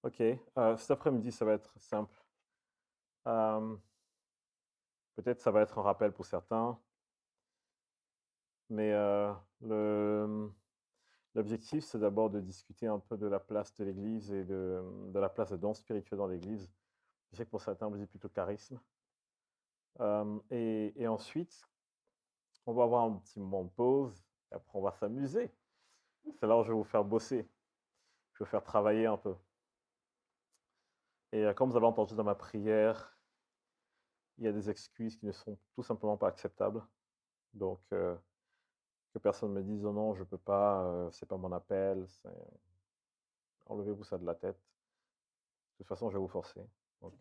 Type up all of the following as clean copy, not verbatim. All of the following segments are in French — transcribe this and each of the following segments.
OK, cet après-midi, ça va être simple. Hem, Peut-être ça va être un rappel pour certains, mais l'objectif, c'est d'abord de discuter un peu de la place de l'Église et de la place des dons spirituels dans l'Église. Je sais que pour certains, vous dites plutôt charisme. Et ensuite, on va avoir un petit moment de pause et après on va s'amuser. C'est là où je vais vous faire bosser, je vais vous faire travailler un peu et comme vous avez entendu dans ma prière, il y a des excuses qui ne sont tout simplement pas acceptables. Donc que personne me dise: «Oh non, je peux pas, c'est pas mon appel», c'est enlevez-vous ça de la tête. De toute façon, je vais vous forcer. Donc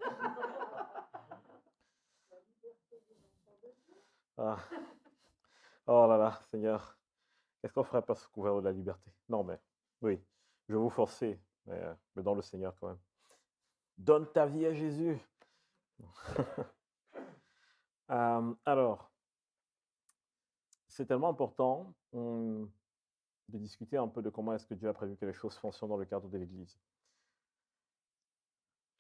ah, oh là là, Seigneur, qu'est-ce qu'on ferait pas sous couvert de la liberté? Non, mais oui, je vais vous forcer, mais dans le Seigneur quand même. Donne ta vie à Jésus. Alors, c'est tellement important, de discuter un peu de comment est-ce que Dieu a prévu que les choses fonctionnent dans le cadre de l'Église.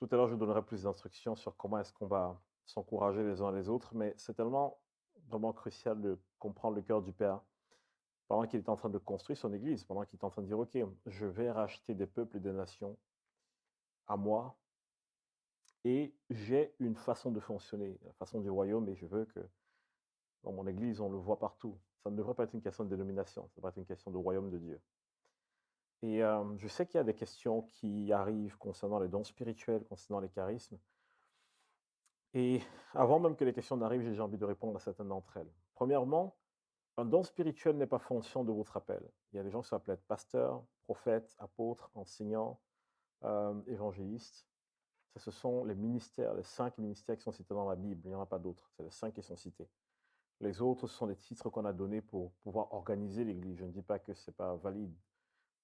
Tout à l'heure, je vous donnerai plus d'instructions sur comment est-ce qu'on va s'encourager les uns les autres, mais c'est tellement vraiment crucial de comprendre le cœur du Père pendant qu'il est en train de construire son Église, pendant qu'il est en train de dire, OK, je vais racheter des peuples et des nations à moi, et j'ai une façon de fonctionner, la façon du royaume, et je veux que dans mon Église, on le voit partout. Ça ne devrait pas être une question de dénomination, ça devrait être une question de royaume de Dieu. Et je sais qu'il y a des questions qui arrivent concernant les dons spirituels, concernant les charismes. Et avant même que les questions n'arrivent, j'ai envie de répondre à certaines d'entre elles. Premièrement, un don spirituel n'est pas fonction de votre appel. Il y a des gens qui s'appellent pasteurs, prophètes, apôtres, enseignants, évangélistes. Ça, ce sont les ministères, les 5 ministères qui sont cités dans la Bible. Il n'y en a pas d'autres. C'est les 5 qui sont cités. Les autres, ce sont des titres qu'on a donnés pour pouvoir organiser l'Église. Je ne dis pas que ce n'est pas valide.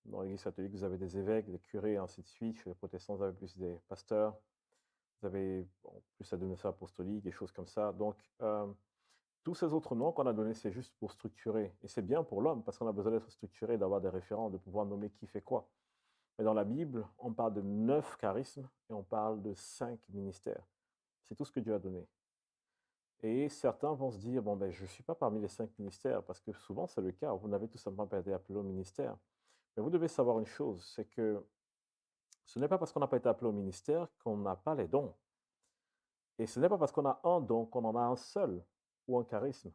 Dans l'Église catholique, vous avez des évêques, des curés, et ainsi de suite. Chez les protestants, vous avez plus des pasteurs. Vous avez bon, plus la domination apostolique, des choses comme ça. Donc, tous ces autres noms qu'on a donnés, c'est juste pour structurer. Et c'est bien pour l'homme, parce qu'on a besoin d'être structuré, d'avoir des référents, de pouvoir nommer qui fait quoi. Mais dans la Bible, on parle de 9 charismes et on parle de 5 ministères. C'est tout ce que Dieu a donné. Et certains vont se dire, bon, ben, je ne suis pas parmi les 5 ministères, parce que souvent c'est le cas, vous n'avez tout simplement pas été appelé au ministère. Mais vous devez savoir une chose, c'est que ce n'est pas parce qu'on n'a pas été appelé au ministère qu'on n'a pas les dons. Et ce n'est pas parce qu'on a un don qu'on en a un seul ou un charisme.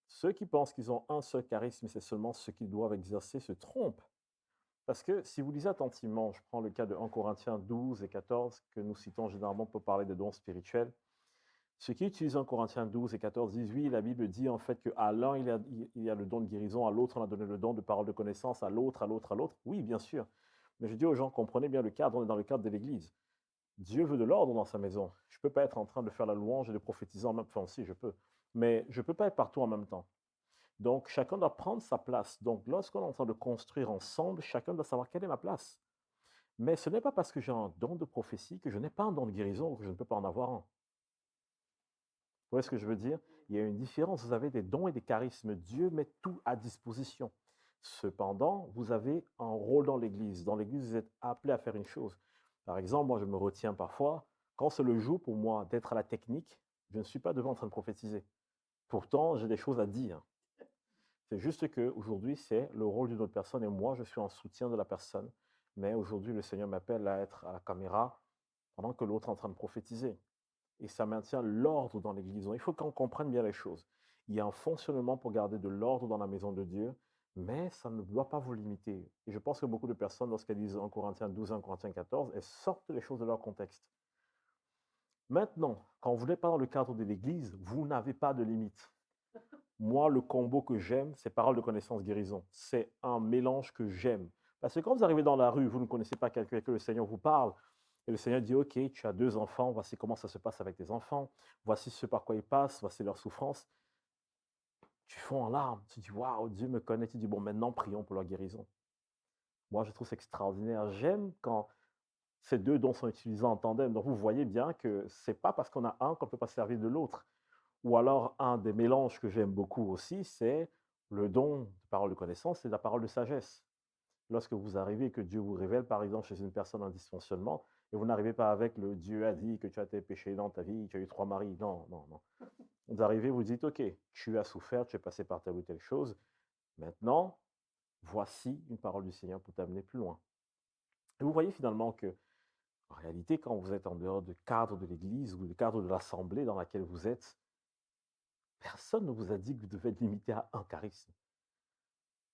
Ceux qui pensent qu'ils ont un seul charisme, c'est seulement ce qu'ils doivent exercer, se trompent. Parce que si vous lisez attentivement, je prends le cas de 1 Corinthiens 12 et 14, que nous citons généralement pour parler des dons spirituels. Ceux qui utilisent 1 Corinthiens 12 et 14 disent, oui, la Bible dit en fait qu'à l'un, il y a le don de guérison, à l'autre, on a donné le don de parole de connaissance, à l'autre, à l'autre, à l'autre. Oui, bien sûr. Mais je dis aux gens, comprenez bien le cadre, on est dans le cadre de l'Église. Dieu veut de l'ordre dans sa maison. Je ne peux pas être en train de faire la louange et de prophétiser en même temps. Enfin, si, je peux. Mais je ne peux pas être partout en même temps. Donc, chacun doit prendre sa place. Donc, lorsqu'on est en train de construire ensemble, chacun doit savoir quelle est ma place. Mais ce n'est pas parce que j'ai un don de prophétie que je n'ai pas un don de guérison ou que je ne peux pas en avoir un. Vous voyez ce que je veux dire? Il y a une différence. Vous avez des dons et des charismes. Dieu met tout à disposition. Cependant, vous avez un rôle dans l'Église. Dans l'Église, vous êtes appelé à faire une chose. Par exemple, moi, je me retiens parfois. Quand c'est le jour pour moi d'être à la technique, je ne suis pas devant en train de prophétiser. Pourtant, j'ai des choses à dire. C'est juste qu'aujourd'hui, c'est le rôle d'une autre personne et moi, je suis en soutien de la personne. Mais aujourd'hui, le Seigneur m'appelle à être à la caméra pendant que l'autre est en train de prophétiser. Et ça maintient l'ordre dans l'Église. Donc, il faut qu'on comprenne bien les choses. Il y a un fonctionnement pour garder de l'ordre dans la maison de Dieu, mais ça ne doit pas vous limiter. Et je pense que beaucoup de personnes, lorsqu'elles lisent 1 Corinthiens 12, 1 Corinthiens 14, elles sortent les choses de leur contexte. Maintenant, quand vous n'êtes pas dans le cadre de l'Église, vous n'avez pas de limite. Moi, le combo que j'aime, c'est parole de connaissance guérison. C'est un mélange que j'aime. Parce que quand vous arrivez dans la rue, vous ne connaissez pas quelqu'un, que le Seigneur vous parle, et le Seigneur dit, OK, tu as 2 enfants, voici comment ça se passe avec tes enfants, voici ce par quoi ils passent, voici leurs souffrances. Tu fonds en larmes, tu dis, waouh, Dieu me connaît, tu dis, bon, maintenant, prions pour leur guérison. Moi, je trouve ça extraordinaire. J'aime quand ces 2 dons sont utilisés en tandem. Donc, vous voyez bien que c'est pas parce qu'on a un qu'on ne peut pas servir de l'autre. Ou alors, un des mélanges que j'aime beaucoup aussi, c'est le don de parole de connaissance et de la parole de sagesse. lorsque vous arrivez et que Dieu vous révèle, par exemple, chez une personne un dysfonctionnement, et vous n'arrivez pas avec le Dieu a dit que tu as tes péchés dans ta vie, tu as eu 3 maris. Non, non, non. Vous arrivez, vous dites, OK, tu as souffert, tu es passé par telle ou telle chose. Maintenant, voici une parole du Seigneur pour t'amener plus loin. Et vous voyez finalement que, en réalité, quand vous êtes en dehors du cadre de l'Église ou du cadre de l'assemblée dans laquelle vous êtes, personne ne vous a dit que vous devez être limité à un charisme.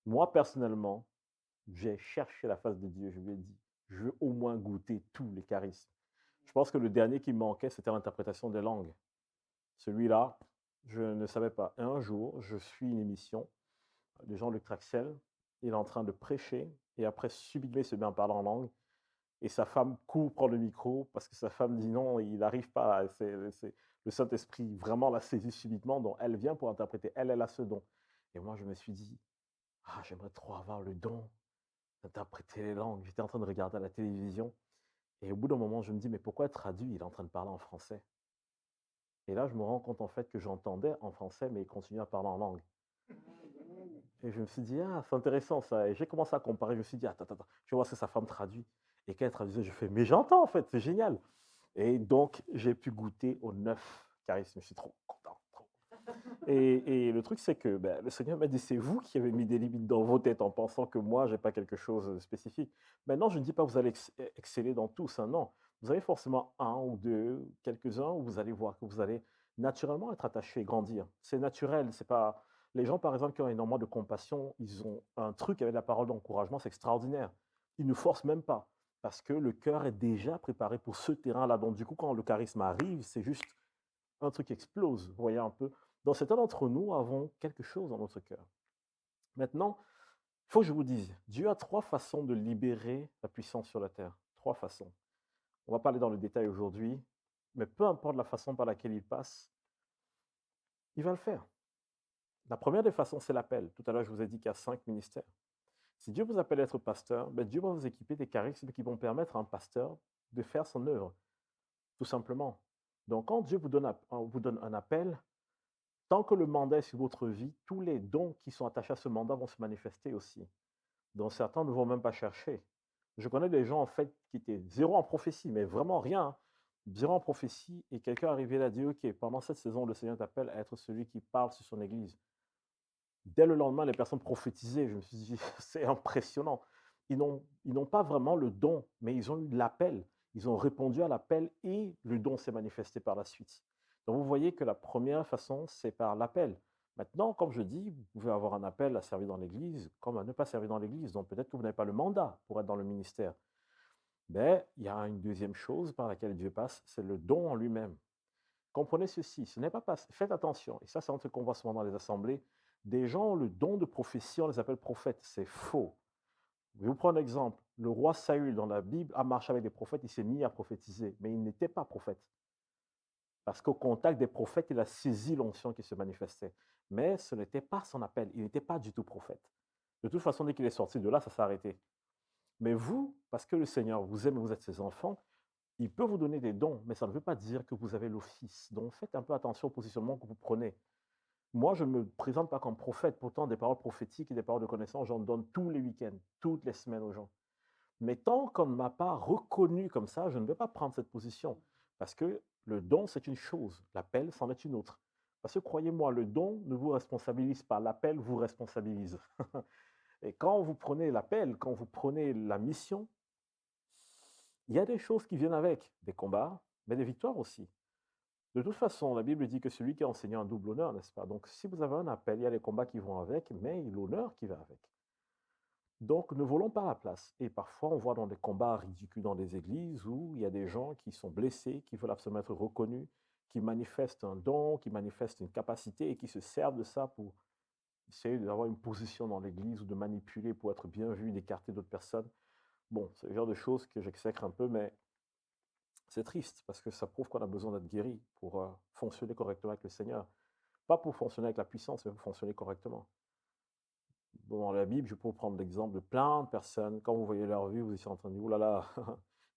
Moi, personnellement, j'ai cherché la face de Dieu, je lui ai dit, je veux au moins goûter tous les charismes. Je pense que le dernier qui me manquait, c'était l'interprétation des langues. Celui-là, je ne savais pas. Et un jour, je suis une émission de Jean-Luc Traxel, il est en train de prêcher, et après, subitement, il se met à parler en langue, et sa femme court prendre le micro, parce que sa femme dit non, il n'arrive pas, le Saint-Esprit vraiment l'a saisi subitement, donc elle vient pour interpréter, elle a ce don. Et moi, je me suis dit, ah, j'aimerais trop avoir le don d'interpréter les langues. J'étais en train de regarder à la télévision, et au bout d'un moment, je me dis, mais pourquoi être traduit? Il est en train de parler en français. Et là, je me rends compte en fait que j'entendais en français, mais il continuait à parler en langue. Et je me suis dit, ah, c'est intéressant ça. Et j'ai commencé à comparer. Je me suis dit, attends, je vais voir ce que sa femme traduit. Et quand elle traduisait, je fais, mais j'entends en fait, c'est génial. Et donc, j'ai pu goûter aux 9 charismes. Je suis trop content. Trop. Et le truc, c'est que le Seigneur m'a dit, c'est vous qui avez mis des limites dans vos têtes en pensant que moi, je n'ai pas quelque chose de spécifique. Maintenant, je ne dis pas que vous allez exceller dans tous. Hein, non. Vous avez forcément un ou deux, quelques-uns où vous allez voir que vous allez naturellement être attaché et grandir. C'est naturel. C'est pas... Les gens, par exemple, qui ont énormément de compassion, ils ont un truc avec la parole d'encouragement, c'est extraordinaire. Ils ne forcent même pas parce que le cœur est déjà préparé pour ce terrain-là. Donc, du coup, quand le charisme arrive, c'est juste un truc qui explose. Vous voyez un peu. Donc, certains d'entre nous avons quelque chose dans notre cœur. Maintenant, il faut que je vous dise, Dieu a 3 façons de libérer la puissance sur la terre. 3 façons. On va pas aller dans le détail aujourd'hui, mais peu importe la façon par laquelle il passe, il va le faire. La première des façons, c'est l'appel. Tout à l'heure, je vous ai dit qu'il y a 5 ministères. Si Dieu vous appelle à être pasteur, Dieu va vous équiper des charismes qui vont permettre à un pasteur de faire son œuvre, tout simplement. Donc, quand Dieu vous donne un appel, tant que le mandat est sur votre vie, tous les dons qui sont attachés à ce mandat vont se manifester aussi. Donc, certains ne vont même pas chercher. Je connais des gens, en fait, qui étaient zéro en prophétie, mais vraiment rien. Hein. Zéro en prophétie, et quelqu'un arrivait là et dit, OK, pendant cette saison, le Seigneur t'appelle à être celui qui parle sur son église. Dès le lendemain, les personnes prophétisaient. Je me suis dit, c'est impressionnant. Ils n'ont pas vraiment le don, mais ils ont eu l'appel. Ils ont répondu à l'appel et le don s'est manifesté par la suite. Donc vous voyez que la première façon, c'est par l'appel. Maintenant, comme je dis, vous pouvez avoir un appel à servir dans l'Église, comme à ne pas servir dans l'Église. Donc peut-être que vous n'avez pas le mandat pour être dans le ministère. Mais il y a une deuxième chose par laquelle Dieu passe, c'est le don en lui-même. Comprenez ceci, ce n'est pas faites attention, et ça c'est un truc qu'on voit souvent dans les assemblées, des gens ont le don de prophétie, on les appelle prophètes, c'est faux. Je vais vous prendre un exemple, le roi Saül dans la Bible a marché avec des prophètes, il s'est mis à prophétiser, mais il n'était pas prophète, parce qu'au contact des prophètes, il a saisi l'onction qui se manifestait, mais ce n'était pas son appel, il n'était pas du tout prophète. De toute façon, dès qu'il est sorti de là, ça s'est arrêté. Mais vous, parce que le Seigneur vous aime et vous êtes ses enfants, il peut vous donner des dons, mais ça ne veut pas dire que vous avez l'office. Donc faites un peu attention au positionnement que vous prenez. Moi, je ne me présente pas comme prophète, pourtant des paroles prophétiques et des paroles de connaissance, j'en donne tous les week-ends, toutes les semaines aux gens. Mais tant qu'on ne m'a pas reconnu comme ça, je ne vais pas prendre cette position. Parce que le don, c'est une chose, l'appel, c'en est une autre. Parce que croyez-moi, le don ne vous responsabilise pas, l'appel vous responsabilise. Et quand vous prenez l'appel, quand vous prenez la mission, il y a des choses qui viennent avec, des combats, mais des victoires aussi. De toute façon, la Bible dit que celui qui a enseigné a un double honneur, n'est-ce pas? Donc, si vous avez un appel, il y a les combats qui vont avec, mais il y a l'honneur qui va avec. Donc, ne volons pas la place. Et parfois, on voit dans des combats ridicules dans des églises où il y a des gens qui sont blessés, qui veulent absolument être reconnus, qui manifestent un don, qui manifestent une capacité et qui se servent de ça pour essayer d'avoir une position dans l'église ou de manipuler pour être bien vu, d'écarter d'autres personnes. Bon, c'est le genre de choses que j'exècre un peu, mais c'est triste parce que ça prouve qu'on a besoin d'être guéri pour fonctionner correctement avec le Seigneur. Pas pour fonctionner avec la puissance, mais pour fonctionner correctement. Bon, dans la Bible, je peux vous prendre l'exemple de plein de personnes. Quand vous voyez leur vie, vous êtes en train de dire, oh là là,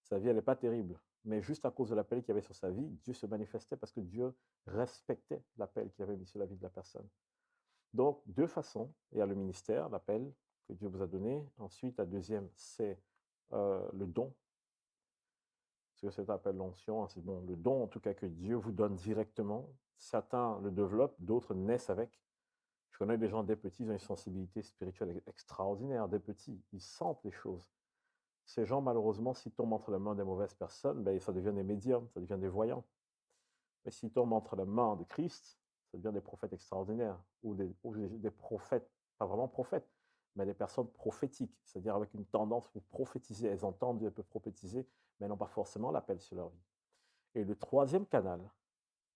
sa vie, elle n'est pas terrible. Mais juste à cause de l'appel qu'il y avait sur sa vie, Dieu se manifestait parce que Dieu respectait l'appel qu'il avait mis sur la vie de la personne. Donc, 2 façons. Il y a le ministère, l'appel, que Dieu vous a donné. Ensuite, la deuxième, c'est le don. Ce que ça appelle l'onction, hein, c'est bon, le don en tout cas que Dieu vous donne directement. Certains le développent, d'autres naissent avec. Je connais des gens dès petits, ils ont une sensibilité spirituelle extraordinaire. Dès petits, ils sentent les choses. Ces gens, malheureusement, s'ils tombent entre les mains des mauvaises personnes, ben, ça devient des médiums, ça devient des voyants. Mais s'ils tombent entre les mains de Christ, ça devient des prophètes extraordinaires, ou des prophètes, pas vraiment prophètes, mais des personnes prophétiques, c'est-à-dire avec une tendance pour prophétiser. Elles entendent Dieu, elles peuvent prophétiser, mais elles n'ont pas forcément l'appel sur leur vie. Et le troisième canal,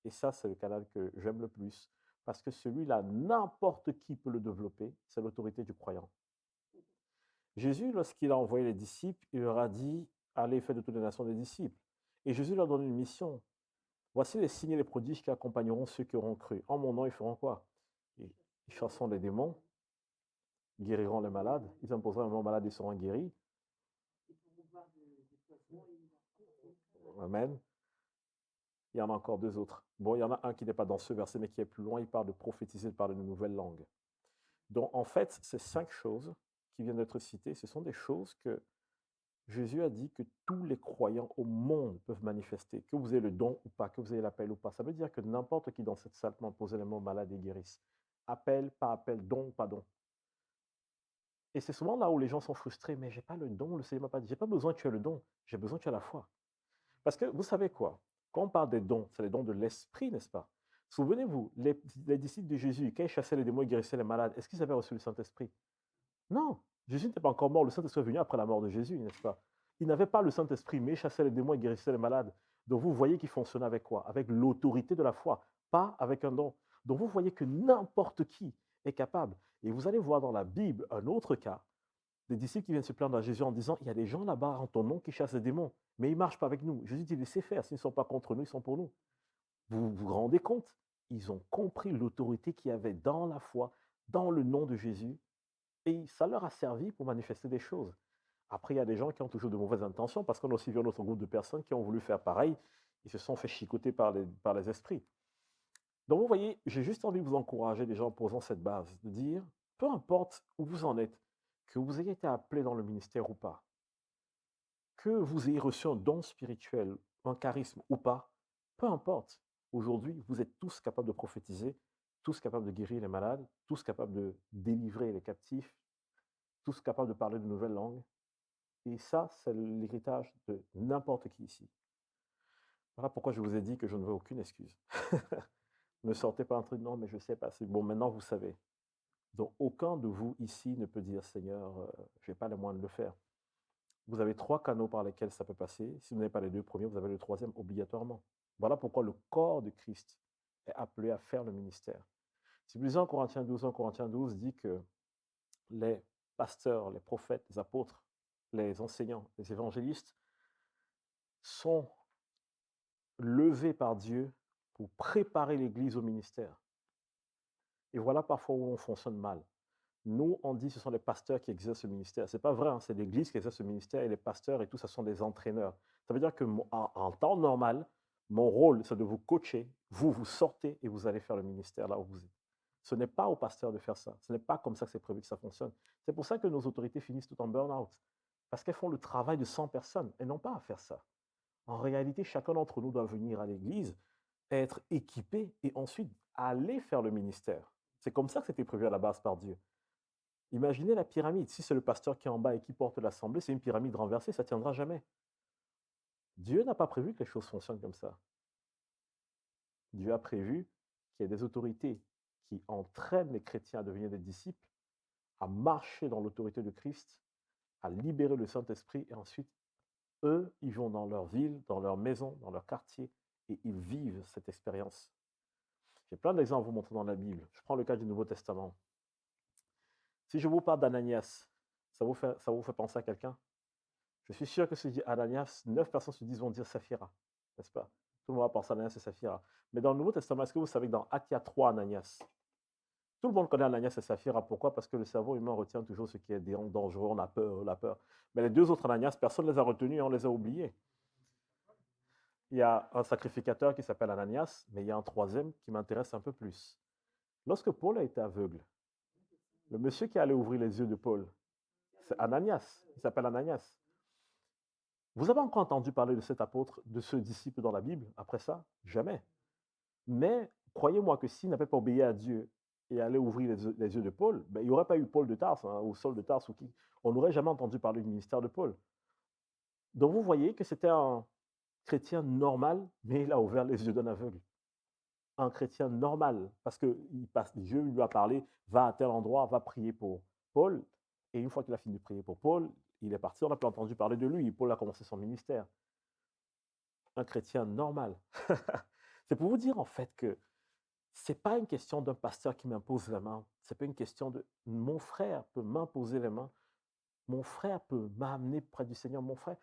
et ça c'est le canal que j'aime le plus, parce que celui-là, n'importe qui peut le développer, c'est l'autorité du croyant. Jésus, lorsqu'il a envoyé les disciples, il leur a dit, allez, faites de toutes les nations des disciples. Et Jésus leur donne une mission. Voici les signes et les prodiges qui accompagneront ceux qui auront cru. En mon nom, ils feront quoi? Ils chasseront les démons, guériront les malades, ils imposeront les mains aux malades, ils seront guéris. Amen. Il y en a encore deux autres. Bon, il y en a un qui n'est pas dans ce verset, mais qui est plus loin, il parle de prophétiser, de parler de nouvelles langues. Donc, en fait, ces 5 choses qui viennent d'être citées, ce sont des choses que Jésus a dit que tous les croyants au monde peuvent manifester, que vous ayez le don ou pas, que vous ayez l'appel ou pas. Ça veut dire que n'importe qui dans cette salle peut poser les mains aux malades et guérissent. Appel, pas appel, don ou pas don. Et c'est souvent là où les gens sont frustrés, mais j'ai pas le don, le Seigneur m'a pas dit, j'ai pas besoin que tu aies le don, j'ai besoin que tu aies la foi. Parce que vous savez quoi? Quand on parle des dons, c'est les dons de l'esprit, n'est-ce pas? Souvenez-vous, les disciples de Jésus, quand ils chassaient les démons et guérissaient les malades, est-ce qu'ils avaient reçu le Saint-Esprit? Non, Jésus n'était pas encore mort, le Saint-Esprit est venu après la mort de Jésus, n'est-ce pas? Il n'avait pas le Saint-Esprit, mais il chassait les démons et guérissait les malades. Donc vous voyez qu'il fonctionnait avec quoi? Avec l'autorité de la foi, pas avec un don. Donc vous voyez que n'importe qui est capable. Et vous allez voir dans la Bible un autre cas, des disciples qui viennent se plaindre à Jésus en disant, il y a des gens là-bas en ton nom qui chassent les démons, mais ils ne marchent pas avec nous. Jésus dit, laissez faire, s'ils ne sont pas contre nous, ils sont pour nous. Vous vous rendez compte? Ils ont compris l'autorité qu'il y avait dans la foi, dans le nom de Jésus, et ça leur a servi pour manifester des choses. Après, il y a des gens qui ont toujours de mauvaises intentions, parce qu'on a aussi vu un autre groupe de personnes qui ont voulu faire pareil, ils se sont fait chicoter par les esprits. Donc vous voyez, j'ai juste envie de vous encourager déjà en posant cette base, de dire, peu importe où vous en êtes, que vous ayez été appelé dans le ministère ou pas, que vous ayez reçu un don spirituel, un charisme ou pas, peu importe. Aujourd'hui, vous êtes tous capables de prophétiser, tous capables de guérir les malades, tous capables de délivrer les captifs, tous capables de parler de nouvelles langues. Et ça, c'est l'héritage de n'importe qui ici. Voilà pourquoi je vous ai dit que je ne veux aucune excuse. Ne sortez pas un truc, non, mais je sais pas. C'est bon, maintenant vous savez. Donc, aucun de vous ici ne peut dire, Seigneur, je n'ai pas les moyens de le faire. Vous avez 3 canaux par lesquels ça peut passer. Si vous n'avez pas les 2 premiers, vous avez le troisième obligatoirement. Voilà pourquoi le corps de Christ est appelé à faire le ministère. Si vous lisez en Corinthiens 12, 1 Corinthiens 12 dit que les pasteurs, les prophètes, les apôtres, les enseignants, les évangélistes sont levés par Dieu pour préparer l'Église au ministère. Et voilà parfois où on fonctionne mal. Nous, on dit que ce sont les pasteurs qui exercent ce ministère. Ce n'est pas vrai, hein, c'est l'Église qui exerce ce ministère et les pasteurs et tout, ce sont des entraîneurs. Ça veut dire que en temps normal, mon rôle, c'est de vous coacher. Vous sortez et vous allez faire le ministère là où vous êtes. Ce n'est pas au pasteur de faire ça. Ce n'est pas comme ça que c'est prévu que ça fonctionne. C'est pour ça que nos autorités finissent tout en burn-out. Parce qu'elles font le travail de 100 personnes. Elles n'ont pas à faire ça. En réalité, chacun d'entre nous doit venir à l'église, être équipé et ensuite aller faire le ministère. C'est comme ça que c'était prévu à la base par Dieu. Imaginez la pyramide. Si c'est le pasteur qui est en bas et qui porte l'assemblée, c'est une pyramide renversée, ça ne tiendra jamais. Dieu n'a pas prévu que les choses fonctionnent comme ça. Dieu a prévu qu'il y ait des autorités qui entraînent les chrétiens à devenir des disciples, à marcher dans l'autorité de Christ, à libérer le Saint-Esprit, et ensuite, eux, ils vont dans leur ville, dans leur maison, dans leur quartier, et ils vivent cette expérience. J'ai plein d'exemples à vous montrer dans la Bible. Je prends le cas du Nouveau Testament. Si je vous parle d'Ananias, ça vous fait penser à quelqu'un? Je suis sûr que si je dis Ananias, 9 personnes vont dire Saphira, n'est-ce pas? Tout le monde va penser à Ananias et Saphira. Mais dans le Nouveau Testament, est-ce que vous savez que dans Actes, il y a 3 Ananias? Tout le monde connaît Ananias et Saphira. Pourquoi? Parce que le cerveau humain retient toujours ce qui est dangereux, on a peur, la peur. Mais les 2 autres Ananias, personne ne les a retenus et on les a oubliés. Il y a un sacrificateur qui s'appelle Ananias, mais il y a un troisième qui m'intéresse un peu plus. Lorsque Paul a été aveugle, le monsieur qui allait ouvrir les yeux de Paul, C'est Ananias, il s'appelle Ananias. Vous avez encore entendu parler de cet apôtre, de ce disciple dans la Bible après ça? Jamais. Mais croyez-moi que s'il n'avait pas obéi à Dieu et allé ouvrir les yeux de Paul, ben, il n'y aurait pas eu Paul de Tarse ou Saul de Tarse ou qui. On n'aurait jamais entendu parler du ministère de Paul. Donc vous voyez que c'était un chrétien normal, mais il a ouvert les yeux d'un aveugle. Un chrétien normal, parce que Dieu lui a parlé, va à tel endroit, va prier pour Paul. Et une fois qu'il a fini de prier pour Paul, il est parti, on n'a plus entendu parler de lui. Paul a commencé son ministère. Un chrétien normal. C'est pour vous dire en fait que c'est pas une question d'un pasteur qui m'impose la main. C'est pas une question de mon frère peut m'imposer les mains. Mon frère peut m'amener près du Seigneur. Mon frère,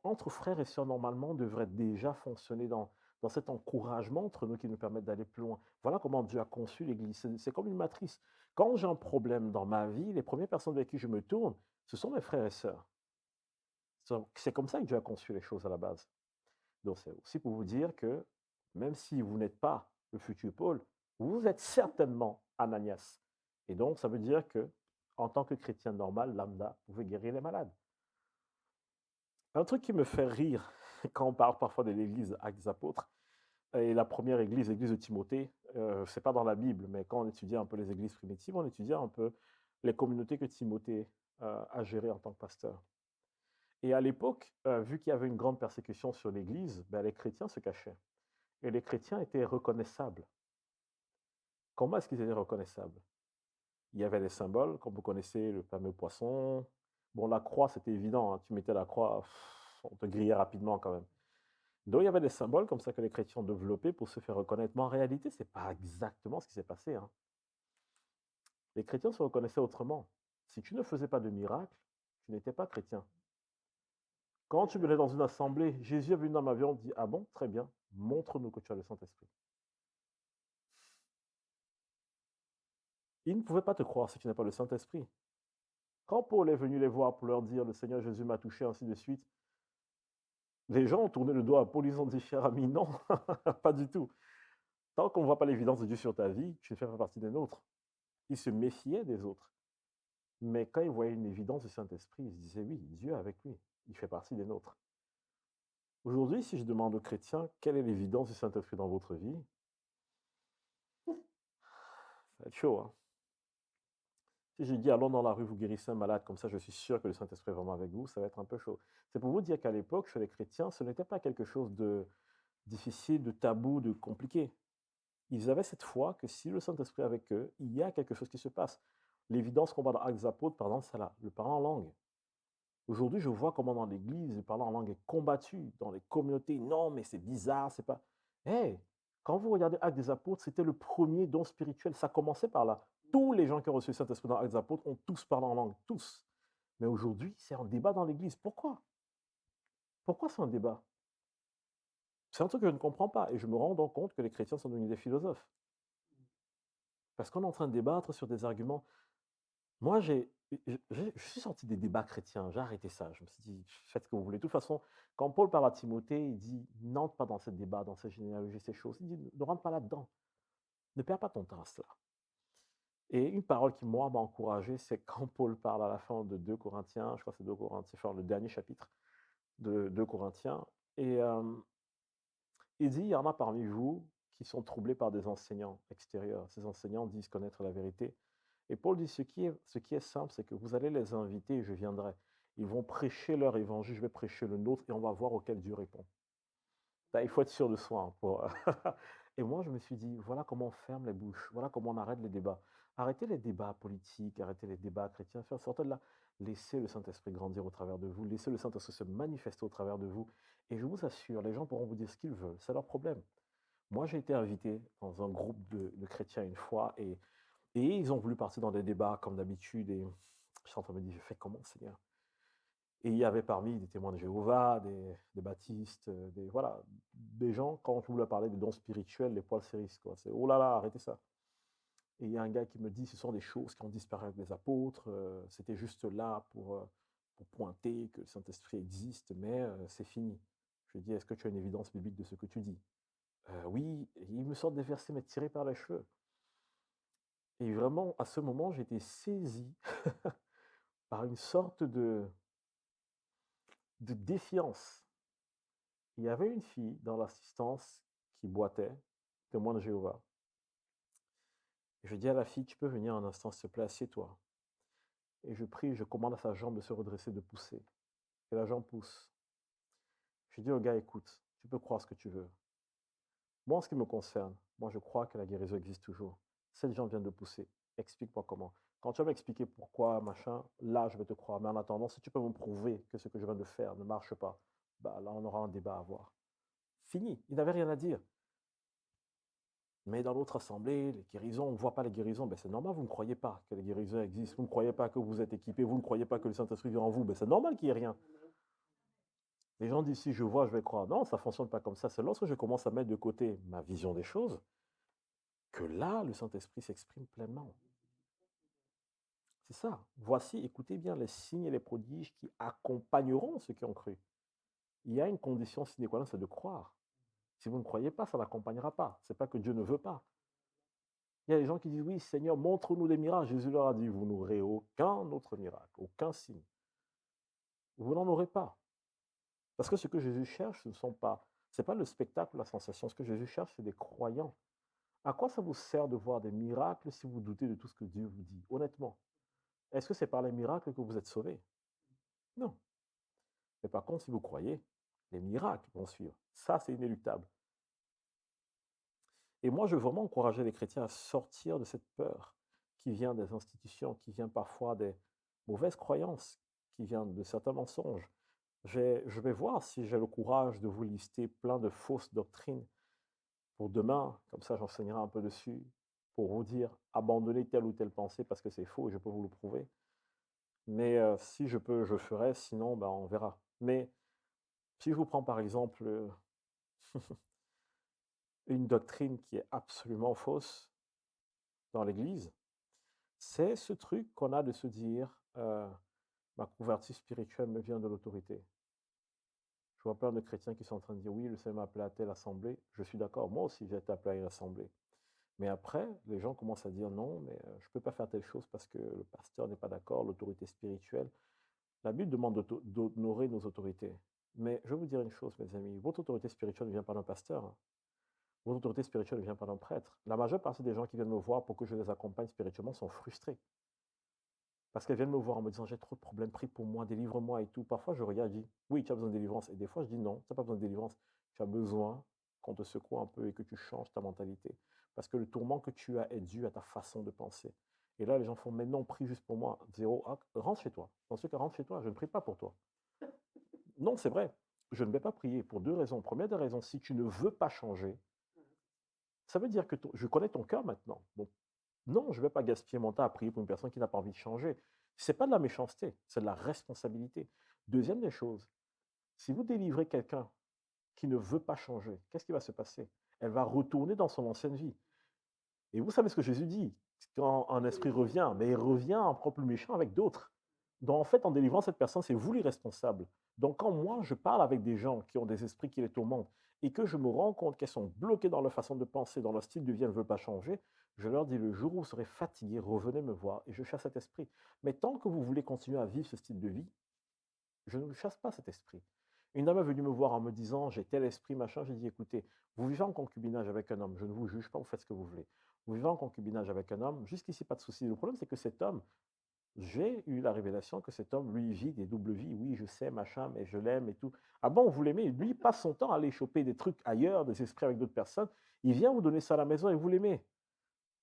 entre frères et sœurs, normalement, devrait déjà fonctionner dans cet encouragement entre nous qui nous permettent d'aller plus loin. Voilà comment Dieu a conçu l'Église. C'est comme une matrice. Quand j'ai un problème dans ma vie, les premières personnes vers qui je me tourne, ce sont mes frères et sœurs. C'est comme ça que Dieu a conçu les choses à la base. Donc c'est aussi pour vous dire que même si vous n'êtes pas le futur Paul, vous êtes certainement Ananias. Et donc ça veut dire que en tant que chrétien normal, lambda, vous pouvez guérir les malades. Un truc qui me fait rire quand on parle parfois de l'église Actes des Apôtres, et la première église, l'église de Timothée, c'est pas dans la Bible, mais quand on étudie un peu les églises primitives, on étudie un peu les communautés que Timothée a gérées en tant que pasteur. Et à l'époque, vu qu'il y avait une grande persécution sur l'église, ben, les chrétiens se cachaient. Et les chrétiens étaient reconnaissables. Comment est-ce qu'ils étaient reconnaissables? Il y avait les symboles, comme vous connaissez, le fameux poisson. Bon, la croix, c'était évident, hein, tu mettais la croix, on te grillait rapidement quand même. Donc, il y avait des symboles comme ça que les chrétiens ont développés pour se faire reconnaître. Mais en réalité, ce n'est pas exactement ce qui s'est passé, hein. Les chrétiens se reconnaissaient autrement. Si tu ne faisais pas de miracle, tu n'étais pas chrétien. Quand tu venais dans une assemblée, Jésus est venu dans ma vie, on dit, ah bon, très bien, montre-nous que tu as le Saint-Esprit. Ils ne pouvaient pas te croire si tu n'as pas le Saint-Esprit. Quand Paul est venu les voir pour leur dire, le Seigneur Jésus m'a touché, ainsi de suite, les gens ont tourné le dos à Paul, ils ont dit, cher ami, non, pas du tout. Tant qu'on ne voit pas l'évidence de Dieu sur ta vie, tu ne fais pas partie des nôtres. Ils se méfiaient des autres. Mais quand ils voyaient une évidence du Saint-Esprit, ils se disaient, oui, Dieu est avec lui, il fait partie des nôtres. Aujourd'hui, si je demande aux chrétiens, quelle est l'évidence du Saint-Esprit dans votre vie, ça va être chaud, hein. Si je dis, allons dans la rue, vous guérissez un malade, comme ça je suis sûr que le Saint-Esprit est vraiment avec vous, ça va être un peu chaud. C'est pour vous dire qu'à l'époque, chez les chrétiens, ce n'était pas quelque chose de difficile, de tabou, de compliqué. Ils avaient cette foi que si le Saint-Esprit est avec eux, il y a quelque chose qui se passe. L'évidence qu'on voit dans Actes des Apôtres, par exemple, c'est là, le parler en langue. Aujourd'hui, je vois comment dans l'Église, le parler en langue est combattu, dans les communautés. Non, mais c'est bizarre, c'est pas... Hey, quand vous regardez Actes des Apôtres, c'était le premier don spirituel. Ça commençait par là. Tous les gens qui ont reçu le Saint-Esprit dans Actes des Apôtres ont tous parlé en langue, tous. Mais aujourd'hui, c'est un débat dans l'Église. Pourquoi? Pourquoi c'est un débat? C'est un truc que je ne comprends pas. Et je me rends donc compte que les chrétiens sont devenus des philosophes. Parce qu'on est en train de débattre sur des arguments. Moi, je suis sorti des débats chrétiens, j'ai arrêté ça. Je me suis dit, faites ce que vous voulez. De toute façon, quand Paul parle à Timothée, il dit, n'entre pas dans ce débat, dans ces généalogies, ces choses. Il dit, ne rentre pas là-dedans. Ne perds pas ton temps à cela. Et une parole qui, moi, m'a encouragé, c'est quand Paul parle à la fin de 2 Corinthiens, je crois que c'est 2 Corinthiens, enfin, le dernier chapitre de 2 Corinthiens. Et il dit, il y en a parmi vous qui sont troublés par des enseignants extérieurs. Ces enseignants disent connaître la vérité. Et Paul dit, ce qui est simple, c'est que vous allez les inviter et je viendrai. Ils vont prêcher leur évangile, je vais prêcher le nôtre et on va voir auquel Dieu répond. Il faut être sûr de soi, hein, Et moi, je me suis dit, voilà comment on ferme les bouches, voilà comment on arrête les débats. Arrêtez les débats politiques, arrêtez les débats chrétiens, sortez de là. Laissez le Saint-Esprit grandir au travers de vous, laissez le Saint-Esprit se manifester au travers de vous. Et je vous assure, les gens pourront vous dire ce qu'ils veulent, c'est leur problème. Moi, j'ai été invité dans un groupe de chrétiens une fois et ils ont voulu partir dans des débats comme d'habitude. Et je suis en train de me dire, je fais comment, Seigneur? Et il y avait parmi des témoins de Jéhovah, des baptistes, voilà, des gens, quand je voulais parler de dons spirituels, les poils s'hérissent, quoi. C'est, oh là là, arrêtez ça. Et il y a un gars qui me dit, ce sont des choses qui ont disparu avec les apôtres, c'était juste là pour pointer que le Saint-Esprit existe, mais c'est fini. Je lui dis, est-ce que tu as une évidence biblique de ce que tu dis? Oui, et il me sort des versets, mais tirés par les cheveux. Et vraiment, à ce moment, j'étais saisi par une sorte de défiance. Il y avait une fille dans l'assistance qui boitait, témoin de Jéhovah. Je dis à la fille, tu peux venir un instant, s'il te plaît, assieds-toi. Et je prie, je commande à sa jambe de se redresser, de pousser. Et la jambe pousse. Je dis au gars, écoute, tu peux croire ce que tu veux. Moi, en ce qui me concerne, moi, je crois que la guérison existe toujours. Cette jambe vient de pousser. Explique-moi comment. Quand tu vas m'expliquer pourquoi, machin, là, je vais te croire. Mais en attendant, si tu peux me prouver que ce que je viens de faire ne marche pas, bah là, on aura un débat à avoir. Fini. Il n'avait rien à dire. Mais dans l'autre assemblée, les guérisons, on ne voit pas les guérisons. Ben, c'est normal, vous ne croyez pas que les guérisons existent. Vous ne croyez pas que vous êtes équipés. Vous ne croyez pas que le Saint-Esprit vit en vous. Ben, c'est normal qu'il n'y ait rien. Les gens disent, si je vois, je vais croire. Non, ça ne fonctionne pas comme ça. C'est lorsque je commence à mettre de côté ma vision des choses que là, le Saint-Esprit s'exprime pleinement. C'est ça. Voici, écoutez bien, les signes et les prodiges qui accompagneront ceux qui ont cru. Il y a une condition sine qua non, c'est de croire. Si vous ne croyez pas, ça n'accompagnera pas. Ce n'est pas que Dieu ne veut pas. Il y a des gens qui disent, oui, Seigneur, montre-nous des miracles. Jésus leur a dit, vous n'aurez aucun autre miracle, aucun signe. Vous n'en aurez pas. Parce que ce que Jésus cherche, ce n'est pas le spectacle ou la sensation. Ce que Jésus cherche, c'est des croyants. À quoi ça vous sert de voir des miracles si vous doutez de tout ce que Dieu vous dit? Honnêtement, est-ce que c'est par les miracles que vous êtes sauvés? Non. Mais par contre, si vous croyez, les miracles vont suivre. Ça, c'est inéluctable. Et moi, je veux vraiment encourager les chrétiens à sortir de cette peur qui vient des institutions, qui vient parfois des mauvaises croyances, qui vient de certains mensonges. Je vais voir si j'ai le courage de vous lister plein de fausses doctrines pour demain, comme ça j'enseignerai un peu dessus, pour vous dire abandonnez telle ou telle pensée parce que c'est faux et je peux vous le prouver. Mais si je peux, je ferai, sinon ben, on verra. Mais si je vous prends par exemple une doctrine qui est absolument fausse dans l'Église, c'est ce truc qu'on a de se dire ma couverture spirituelle me vient de l'autorité. Je vois plein de chrétiens qui sont en train de dire oui, le Seigneur m'a appelé à telle assemblée. Je suis d'accord, moi aussi j'ai été appelé à une assemblée. Mais après, les gens commencent à dire non, mais je ne peux pas faire telle chose parce que le pasteur n'est pas d'accord, l'autorité spirituelle. La Bible demande d'honorer nos autorités. Mais je vais vous dire une chose, mes amis, votre autorité spirituelle ne vient pas d'un pasteur. Hein. Votre autorité spirituelle ne vient pas d'un prêtre. La majeure partie des gens qui viennent me voir pour que je les accompagne spirituellement sont frustrés. Parce qu'elles viennent me voir en me disant j'ai trop de problèmes, prie pour moi, délivre-moi et tout. Parfois, je regarde et je dis oui, tu as besoin de délivrance. Et des fois, je dis non, tu n'as pas besoin de délivrance. Tu as besoin qu'on te secoue un peu et que tu changes ta mentalité. Parce que le tourment que tu as est dû à ta façon de penser. Et là, les gens font mais non, prie juste pour moi. Zéro, ah, rentre chez toi. Dans ce cas, rentre chez toi, je ne prie pas pour toi. Non, c'est vrai. Je ne vais pas prier pour deux raisons. Première des raisons, si tu ne veux pas changer, ça veut dire que je connais ton cœur maintenant. Bon, non, je ne vais pas gaspiller mon temps à prier pour une personne qui n'a pas envie de changer. Ce n'est pas de la méchanceté, c'est de la responsabilité. Deuxième des choses, si vous délivrez quelqu'un qui ne veut pas changer, qu'est-ce qui va se passer? Elle va retourner dans son ancienne vie. Et vous savez ce que Jésus dit? Quand un esprit revient, mais il revient encore plus méchant avec d'autres. Donc en fait, en délivrant cette personne, c'est vous les responsables. Donc quand moi, je parle avec des gens qui ont des esprits qui les tourmentent et que je me rends compte qu'elles sont bloquées dans leur façon de penser, dans leur style de vie, elles ne veulent pas changer, je leur dis, le jour où vous serez fatigués, revenez me voir et je chasse cet esprit. Mais tant que vous voulez continuer à vivre ce style de vie, je ne chasse pas cet esprit. Une dame est venue me voir en me disant, j'ai tel esprit, machin. J'ai dit, écoutez, vous vivez en concubinage avec un homme, je ne vous juge pas, vous faites ce que vous voulez. Vous vivez en concubinage avec un homme, jusqu'ici, pas de souci. Le problème, c'est que cet homme, j'ai eu la révélation que cet homme, lui, vit des doubles vies. Oui, je sais, machin, mais je l'aime et tout. Ah bon, vous l'aimez? Lui, il passe son temps à aller choper des trucs ailleurs, des esprits avec d'autres personnes. Il vient vous donner ça à la maison et vous l'aimez.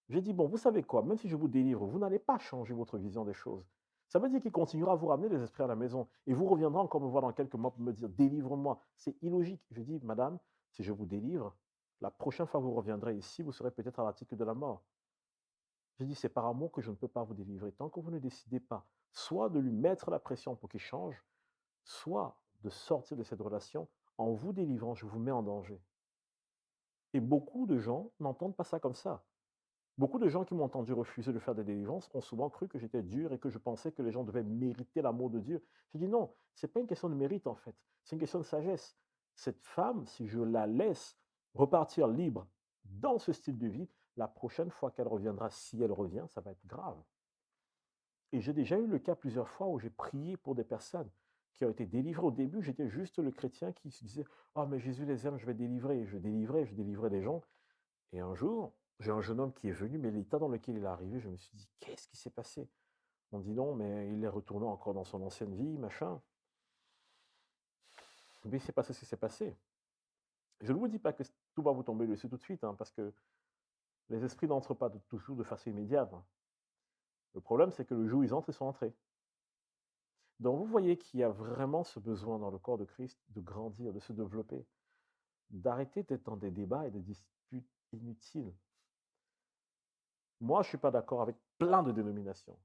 J'ai dit, bon, vous savez quoi? Même si je vous délivre, vous n'allez pas changer votre vision des choses. Ça veut dire qu'il continuera à vous ramener des esprits à la maison. Et vous reviendrez encore me voir dans quelques mois pour me dire, délivre-moi. C'est illogique. Je dis, madame, si je vous délivre, la prochaine fois que vous reviendrez ici, vous serez peut-être à l'article de la mort. J'ai dit, c'est par amour que je ne peux pas vous délivrer. Tant que vous ne décidez pas, soit de lui mettre la pression pour qu'il change, soit de sortir de cette relation, en vous délivrant, je vous mets en danger. Et beaucoup de gens n'entendent pas ça comme ça. Beaucoup de gens qui m'ont entendu refuser de faire des délivrances ont souvent cru que j'étais dur et que je pensais que les gens devaient mériter l'amour de Dieu. J'ai dit non, ce n'est pas une question de mérite en fait, c'est une question de sagesse. Cette femme, si je la laisse repartir libre dans ce style de vie, la prochaine fois qu'elle reviendra, si elle revient, ça va être grave. Et j'ai déjà eu le cas plusieurs fois où j'ai prié pour des personnes qui ont été délivrées. Au début, j'étais juste le chrétien qui se disait: «Oh, mais Jésus les aime, je vais délivrer». Et je délivrais des gens. Et un jour, j'ai un jeune homme qui est venu, mais l'état dans lequel il est arrivé, je me suis dit: «Qu'est-ce qui s'est passé?» On dit: «Non, mais il est retourné encore dans son ancienne vie, machin». Mais il s'est passé ce qui s'est passé. Je ne vous dis pas que tout va vous tomber dessus tout de suite, hein, parce que les esprits n'entrent pas toujours de façon immédiate, hein. Le problème, c'est que le jour où ils entrent, ils sont entrés. Donc vous voyez qu'il y a vraiment ce besoin dans le corps de Christ de grandir, de se développer, d'arrêter d'être dans des débats et des disputes inutiles. Moi, je ne suis pas d'accord avec plein de dénominations,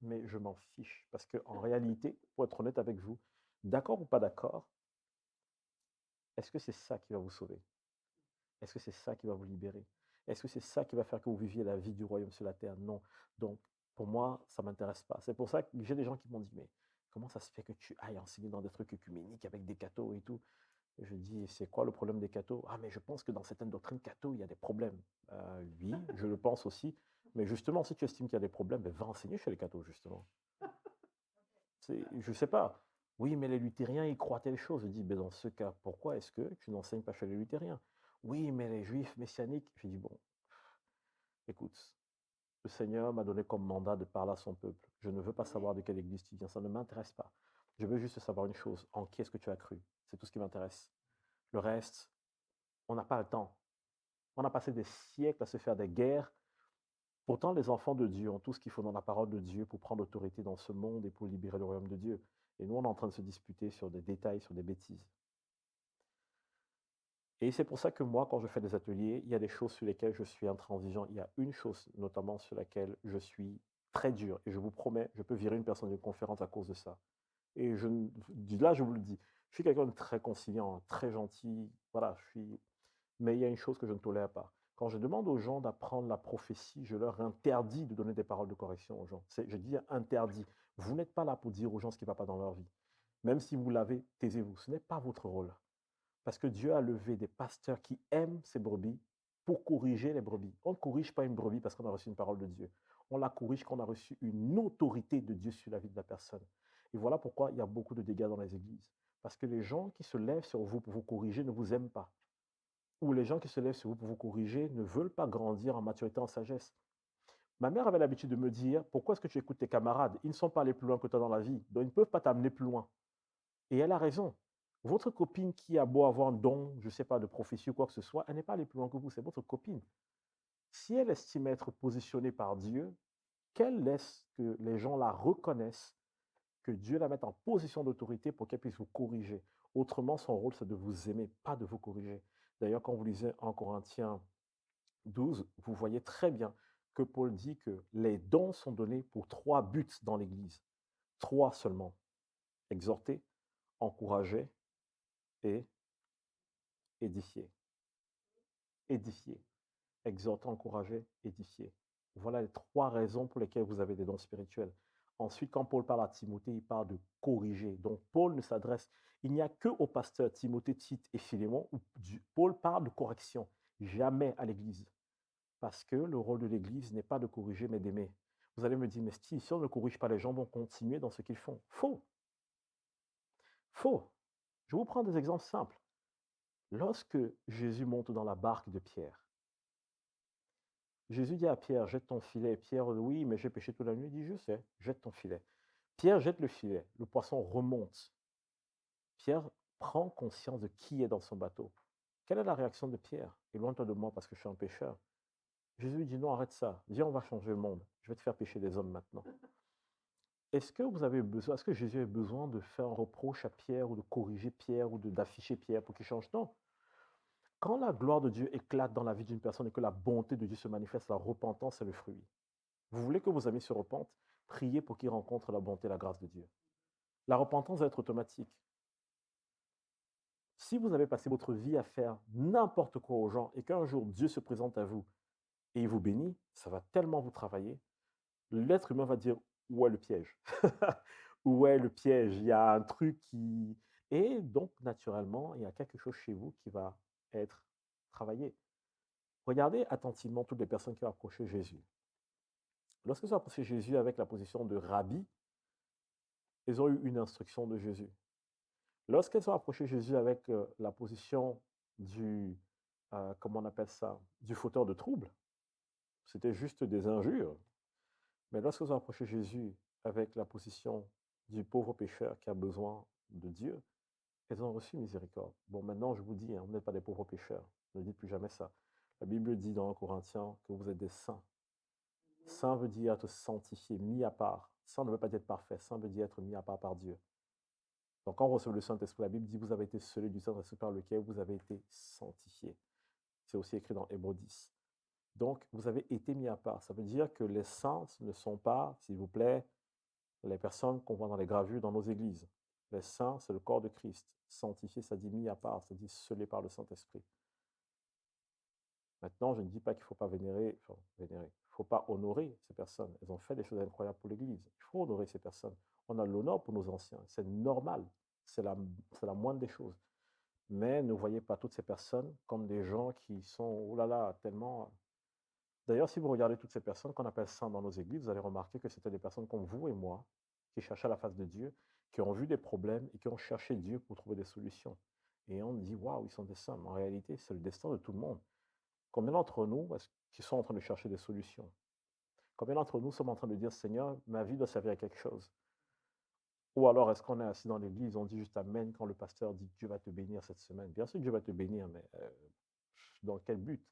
mais je m'en fiche, parce qu'en réalité, pour être honnête avec vous, d'accord ou pas d'accord, est-ce que c'est ça qui va vous sauver? Est-ce que c'est ça qui va vous libérer? Est-ce que c'est ça qui va faire que vous viviez la vie du royaume sur la terre? Non. Donc, pour moi, ça ne m'intéresse pas. C'est pour ça que j'ai des gens qui m'ont dit: «Mais comment ça se fait que tu ailles enseigner dans des trucs œcuméniques avec des cathos et tout?» Et je dis: «C'est quoi le problème des cathos?» «Ah, mais je pense que dans certaines doctrines catho, il y a des problèmes». Oui, je le pense aussi. Mais justement, si tu estimes qu'il y a des problèmes, ben, va enseigner chez les cathos, justement. Je ne sais pas. Oui, mais les luthériens, ils croient telle chose. Je dis: «Ben, dans ce cas, pourquoi est-ce que tu n'enseignes pas chez les luthériens?» «Oui, mais les juifs messianiques». Je dis: «Bon, écoute, le Seigneur m'a donné comme mandat de parler à son peuple. Je ne veux pas savoir de quelle église tu viens, ça ne m'intéresse pas. Je veux juste savoir une chose, en qui est-ce que tu as cru? C'est tout ce qui m'intéresse. Le reste, on n'a pas le temps. On a passé des siècles à se faire des guerres. Pourtant, les enfants de Dieu ont tout ce qu'il faut dans la parole de Dieu pour prendre l'autorité dans ce monde et pour libérer le royaume de Dieu. Et nous, on est en train de se disputer sur des détails, sur des bêtises. Et c'est pour ça que moi, quand je fais des ateliers, il y a des choses sur lesquelles je suis intransigeant. Il y a une chose notamment sur laquelle je suis très dur. Et je vous promets, je peux virer une personne d'une conférence à cause de ça. Et là, je vous le dis, je suis quelqu'un de très conciliant, très gentil. Voilà, mais il y a une chose que je ne tolère pas. Quand je demande aux gens d'apprendre la prophétie, je leur interdis de donner des paroles de correction aux gens. Je dis interdit. Vous n'êtes pas là pour dire aux gens ce qui ne va pas dans leur vie. Même si vous l'avez, taisez-vous. Ce n'est pas votre rôle. Parce que Dieu a levé des pasteurs qui aiment ses brebis pour corriger les brebis. On ne corrige pas une brebis parce qu'on a reçu une parole de Dieu. On la corrige quand on a reçu une autorité de Dieu sur la vie de la personne. Et voilà pourquoi il y a beaucoup de dégâts dans les églises. Parce que les gens qui se lèvent sur vous pour vous corriger ne vous aiment pas. Ou les gens qui se lèvent sur vous pour vous corriger ne veulent pas grandir en maturité, en sagesse. Ma mère avait l'habitude de me dire: «Pourquoi est-ce que tu écoutes tes camarades? Ils ne sont pas allés plus loin que toi dans la vie. Donc ils ne peuvent pas t'amener plus loin.» Et elle a raison. Votre copine qui a beau avoir un don, je ne sais pas, de prophétie ou quoi que ce soit, elle n'est pas allée plus loin que vous, c'est votre copine. Si elle estime être positionnée par Dieu, qu'elle laisse que les gens la reconnaissent, que Dieu la mette en position d'autorité pour qu'elle puisse vous corriger. Autrement, son rôle, c'est de vous aimer, pas de vous corriger. D'ailleurs, quand vous lisez en Corinthiens 12, vous voyez très bien que Paul dit que les dons sont donnés pour 3 buts dans l'Église. 3 seulement. Exhorter, encourager et édifier. Édifier. Exhorter, encourager, édifier. Voilà les 3 raisons pour lesquelles vous avez des dons spirituels. Ensuite, quand Paul parle à Timothée, il parle de corriger. Donc, Paul ne s'adresse, il n'y a que aux pasteurs Timothée, Tite et Philémon où Paul parle de correction, jamais à l'Église. Parce que le rôle de l'Église n'est pas de corriger, mais d'aimer. Vous allez me dire, mais si on ne corrige pas, les gens vont continuer dans ce qu'ils font. Faux. Faux. Je vous prends des exemples simples. Lorsque Jésus monte dans la barque de Pierre, Jésus dit à Pierre: «Jette ton filet.» Pierre: «Oui, mais j'ai péché toute la nuit.» Il dit: «Je sais, jette ton filet.» Pierre jette le filet, le poisson remonte. Pierre prend conscience de qui est dans son bateau. Quelle est la réaction de Pierre? «Éloigne-toi de moi parce que je suis un pécheur.» Jésus lui dit: «Non, arrête ça. Viens, on va changer le monde. Je vais te faire pécher des hommes maintenant.» Est-ce que Jésus avait besoin de faire un reproche à Pierre ou de corriger Pierre ou d'afficher Pierre pour qu'il change? Non. Quand la gloire de Dieu éclate dans la vie d'une personne et que la bonté de Dieu se manifeste, la repentance est le fruit. Vous voulez que vos amis se repentent? Priez pour qu'ils rencontrent la bonté et la grâce de Dieu. La repentance va être automatique. Si vous avez passé votre vie à faire n'importe quoi aux gens et qu'un jour Dieu se présente à vous et il vous bénit, ça va tellement vous travailler. L'être humain va dire: «Où est le piège?» Où est le piège? Il y a un truc qui... Et donc, naturellement, il y a quelque chose chez vous qui va être travaillé. Regardez attentivement toutes les personnes qui ont approché Jésus. Lorsqu'ils ont approché Jésus avec la position de rabbi, ils ont eu une instruction de Jésus. Lorsqu'ils ont approché Jésus avec la position du, comment on appelle ça, du fauteur de troubles, c'était juste des injures. Mais lorsqu'ils ont approché Jésus avec la position du pauvre pécheur qui a besoin de Dieu, ils ont reçu miséricorde. Bon, maintenant, je vous dis, hein, vous n'êtes pas des pauvres pécheurs. Ne dites plus jamais ça. La Bible dit dans 1 Corinthiens que vous êtes des saints. Saint veut dire être sanctifié, mis à part. Saint ne veut pas dire être parfait. Saint veut dire être mis à part par Dieu. Donc, quand on reçoit le Saint-Esprit, la Bible dit vous avez été scellés du Saint-Esprit par lequel vous avez été sanctifiés. C'est aussi écrit dans Hébreux 10. Donc, vous avez été mis à part. Ça veut dire que les saints ne sont pas, s'il vous plaît, les personnes qu'on voit dans les gravures dans nos églises. Les saints, c'est le corps de Christ. Sanctifié, ça dit mis à part, ça dit scellé par le Saint-Esprit. Maintenant, je ne dis pas qu'il ne faut pas vénérer, il ne faut pas honorer ces personnes. Elles ont fait des choses incroyables pour l'Église. Il faut honorer ces personnes. On a l'honneur pour nos anciens. C'est normal. C'est la moindre des choses. Mais ne voyez pas toutes ces personnes comme des gens qui sont, oh là là, tellement... D'ailleurs, si vous regardez toutes ces personnes qu'on appelle saints dans nos églises, vous allez remarquer que c'était des personnes comme vous et moi, qui cherchaient la face de Dieu, qui ont vu des problèmes et qui ont cherché Dieu pour trouver des solutions. Et on dit, waouh, ils sont des saints. Mais en réalité, c'est le destin de tout le monde. Combien d'entre nous qui sont en train de chercher des solutions? Combien d'entre nous sommes en train de dire, Seigneur, ma vie doit servir à quelque chose? Ou alors, est-ce qu'on est assis dans l'église, on dit juste Amen quand le pasteur dit Dieu va te bénir cette semaine? Bien sûr, Dieu va te bénir, mais dans quel but?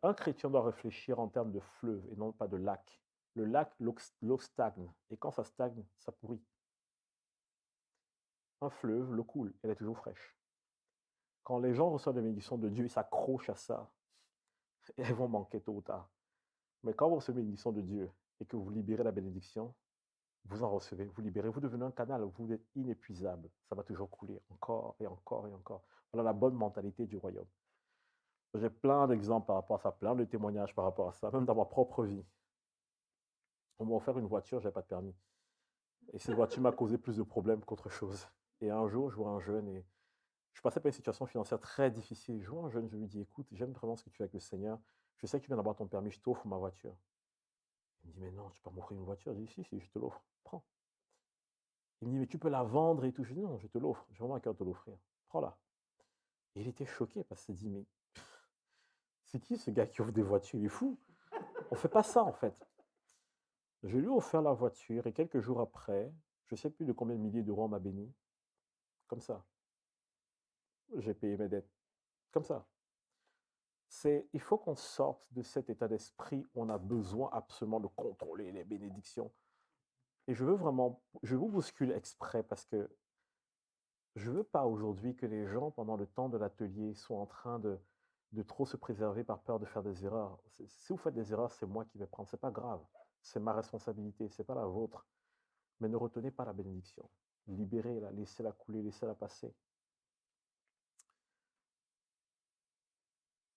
Un chrétien doit réfléchir en termes de fleuve et non pas de lac. Le lac, l'eau stagne. Et quand ça stagne, ça pourrit. Un fleuve, l'eau coule, elle est toujours fraîche. Quand les gens reçoivent des bénédictions de Dieu, ils s'accrochent à ça. Et elles vont manquer tôt ou tard. Mais quand vous recevez une bénédiction de Dieu et que vous libérez la bénédiction, vous en recevez, vous libérez, vous devenez un canal, vous êtes inépuisable. Ça va toujours couler encore et encore et encore. Voilà la bonne mentalité du royaume. J'ai plein d'exemples par rapport à ça, plein de témoignages par rapport à ça, même dans ma propre vie. On m'a offert une voiture, je n'avais pas de permis. Et cette voiture m'a causé plus de problèmes qu'autre chose. Et un jour, je vois un jeune et je passais par une situation financière très difficile. Je vois un jeune, je lui dis, écoute, j'aime vraiment ce que tu fais avec le Seigneur. Je sais que tu viens d'avoir ton permis, je t'offre ma voiture. Il me dit, mais non, tu peux pas m'offrir une voiture. Je dis, si, je te l'offre, prends. Il me dit, mais tu peux la vendre et tout. Je dis, non, je te l'offre, j'ai vraiment un cœur de te l'offrir. Prends-la. Et il était choqué parce qu'il s'est dit, mais c'est qui ce gars qui offre des voitures? Il est fou. On ne fait pas ça en fait. Je lui ai offert la voiture et quelques jours après, je ne sais plus de combien de milliers d'euros on m'a béni. Comme ça. J'ai payé mes dettes. Comme ça. Il faut qu'on sorte de cet état d'esprit où on a besoin absolument de contrôler les bénédictions. Et je veux vous bousculer exprès parce que je ne veux pas aujourd'hui que les gens, pendant le temps de l'atelier, soient en train de trop se préserver par peur de faire des erreurs. Si vous faites des erreurs, c'est moi qui vais prendre. Ce n'est pas grave. C'est ma responsabilité, ce n'est pas la vôtre. Mais ne retenez pas la bénédiction. Libérez-la, laissez-la couler, laissez-la passer.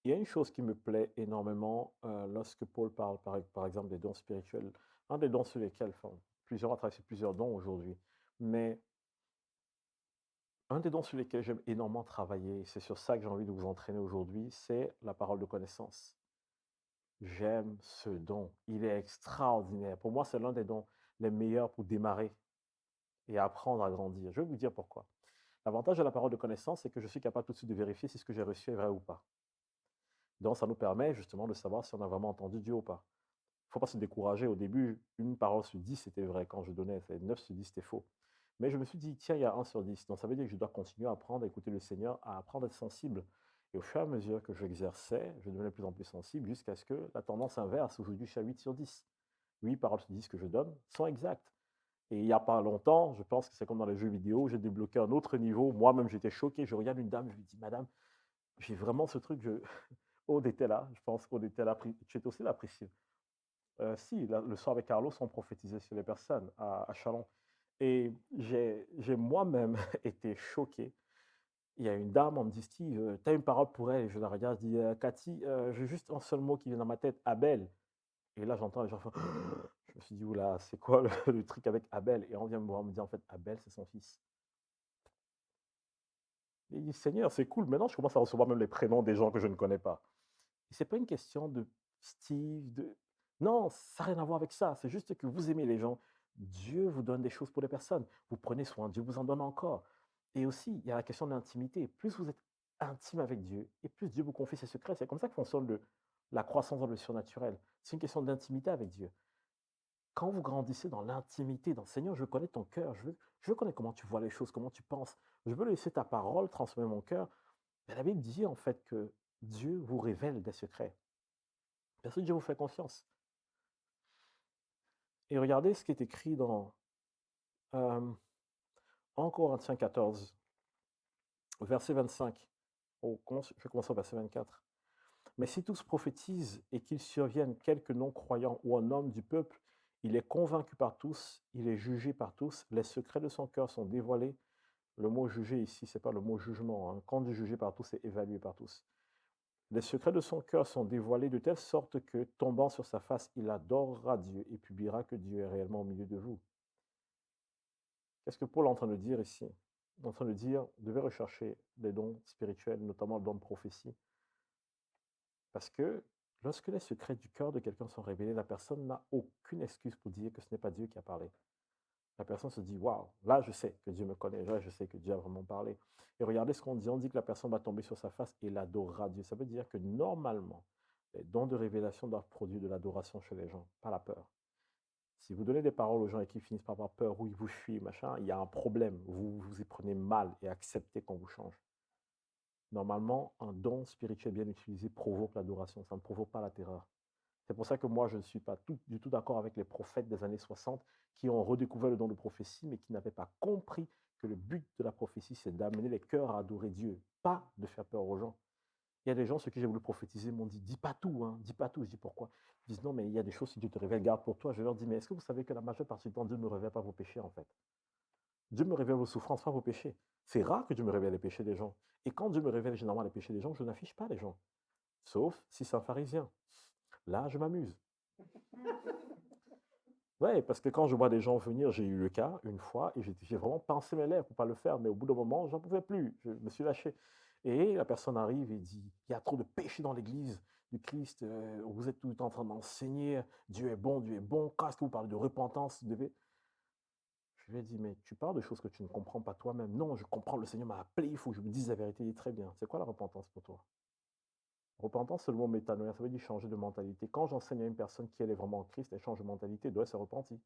Il y a une chose qui me plaît énormément lorsque Paul parle, par exemple, des dons spirituels. Un des dons sur lesquels, plusieurs ont travaillé sur plusieurs dons aujourd'hui, mais un des dons sur lesquels j'aime énormément travailler, c'est sur ça que j'ai envie de vous entraîner aujourd'hui, c'est la parole de connaissance. J'aime ce don. Il est extraordinaire. Pour moi, c'est l'un des dons les meilleurs pour démarrer et apprendre à grandir. Je vais vous dire pourquoi. L'avantage de la parole de connaissance, c'est que je suis capable tout de suite de vérifier si ce que j'ai reçu est vrai ou pas. Donc, ça nous permet justement de savoir si on a vraiment entendu Dieu ou pas. Il ne faut pas se décourager. Au début, une parole sur 10, c'était vrai. Quand je donnais, 9 sur 10, c'était faux. Mais je me suis dit, tiens, il y a 1 sur 10. Donc, ça veut dire que je dois continuer à apprendre, à écouter le Seigneur, à apprendre à être sensible. Et au fur et à mesure que j'exerçais, je devenais de plus en plus sensible jusqu'à ce que la tendance inverse, aujourd'hui, je suis à 8 sur 10. 8 paroles sur 10 que je donne sont exactes. Et il n'y a pas longtemps, je pense que c'est comme dans les jeux vidéo, j'ai débloqué un autre niveau. Moi-même, j'étais choqué. Je regarde une dame, je lui dis, madame, j'ai vraiment ce truc. Aude était là, je pense qu'Aude était là. Tu étais aussi là, Priscille. Si, le soir avec Carlos, on prophétisait sur les personnes à Chalon. Et j'ai moi-même été choqué. Il y a une dame, on me dit, Steve, tu as une parole pour elle. Et je la regarde, je dis, Cathy, j'ai juste un seul mot qui vient dans ma tête, Abel. Et là, j'entends les gens faire, je me suis dit, oula, c'est quoi le truc avec Abel? Et on vient me voir, on me dit, en fait, Abel, c'est son fils. Et il dit, Seigneur, c'est cool. Maintenant, je commence à recevoir même les prénoms des gens que je ne connais pas. Et ce n'est pas une question de Steve, Non, ça n'a rien à voir avec ça. C'est juste que vous aimez les gens. Dieu vous donne des choses pour les personnes. Vous prenez soin, Dieu vous en donne encore. Et aussi, il y a la question de l'intimité. Plus vous êtes intime avec Dieu, et plus Dieu vous confie ses secrets. C'est comme ça que fonctionne la croissance dans le surnaturel. C'est une question d'intimité avec Dieu. Quand vous grandissez dans l'intimité, dans Seigneur, je veux connaître ton cœur, je veux connaître comment tu vois les choses, comment tu penses. Je veux laisser ta parole transformer mon cœur. Mais la Bible dit en fait que Dieu vous révèle des secrets. Parce que Dieu vous fait confiance. Et regardez ce qui est écrit dans 1 Corinthiens 14, verset 25. Je vais commencer au verset 24. Mais si tous prophétisent et qu'il survienne quelque non-croyant ou un homme du peuple, il est convaincu par tous, il est jugé par tous, les secrets de son cœur sont dévoilés. Le mot juger ici, ce n'est pas le mot jugement. Hein. Quand on dit jugé par tous, c'est évalué par tous. Les secrets de son cœur sont dévoilés de telle sorte que, tombant sur sa face, il adorera Dieu et publiera que Dieu est réellement au milieu de vous. Qu'est-ce que Paul est en train de dire ici? Il est en train de dire, vous devez rechercher des dons spirituels, notamment le don de prophétie. Parce que lorsque les secrets du cœur de quelqu'un sont révélés, la personne n'a aucune excuse pour dire que ce n'est pas Dieu qui a parlé. La personne se dit, waouh, là je sais que Dieu me connaît, là je sais que Dieu a vraiment parlé. Et regardez ce qu'on dit, on dit que la personne va tomber sur sa face et il adorera Dieu. Ça veut dire que normalement, les dons de révélation doivent produire de l'adoration chez les gens, pas la peur. Si vous donnez des paroles aux gens et qu'ils finissent par avoir peur ou ils vous fuient, machin, il y a un problème. Vous vous y prenez mal et acceptez qu'on vous change. Normalement, un don spirituel bien utilisé provoque l'adoration, ça ne provoque pas la terreur. C'est pour ça que moi, je ne suis pas du tout d'accord avec les prophètes des années 60 qui ont redécouvert le don de prophétie, mais qui n'avaient pas compris que le but de la prophétie, c'est d'amener les cœurs à adorer Dieu, pas de faire peur aux gens. Il y a des gens, ceux qui j'ai voulu prophétiser, m'ont dit, dis pas tout, hein, dis pas tout. Je dis pourquoi? Ils disent, non, mais il y a des choses, si Dieu te révèle, garde pour toi. Je leur dis, mais est-ce que vous savez que la majeure partie du temps, Dieu ne me révèle pas vos péchés, en fait? Dieu me révèle vos souffrances, pas vos péchés. C'est rare que Dieu me révèle les péchés des gens. Et quand Dieu me révèle généralement les péchés des gens, je n'affiche pas les gens. Sauf si c'est un pharisien. Là, je m'amuse. Ouais, parce que quand je vois des gens venir, j'ai eu le cas une fois et j'ai vraiment pincé mes lèvres pour ne pas le faire, mais au bout d'un moment, j'en pouvais plus, je me suis lâché. Et la personne arrive et dit, il y a trop de péché dans l'église du Christ, vous êtes tout le temps en train d'enseigner, Dieu est bon, quand est-ce que vous parlez de repentance, vous devez... Je lui ai dit, mais tu parles de choses que tu ne comprends pas toi-même. Non, je comprends, le Seigneur m'a appelé, il faut que je me dise la vérité. Il dit, très bien, c'est quoi la repentance pour toi? Repentance, c'est le mot métanoïa, ça veut dire changer de mentalité. Quand j'enseigne à une personne qui elle est vraiment en Christ, elle change de mentalité, elle doit se repentir.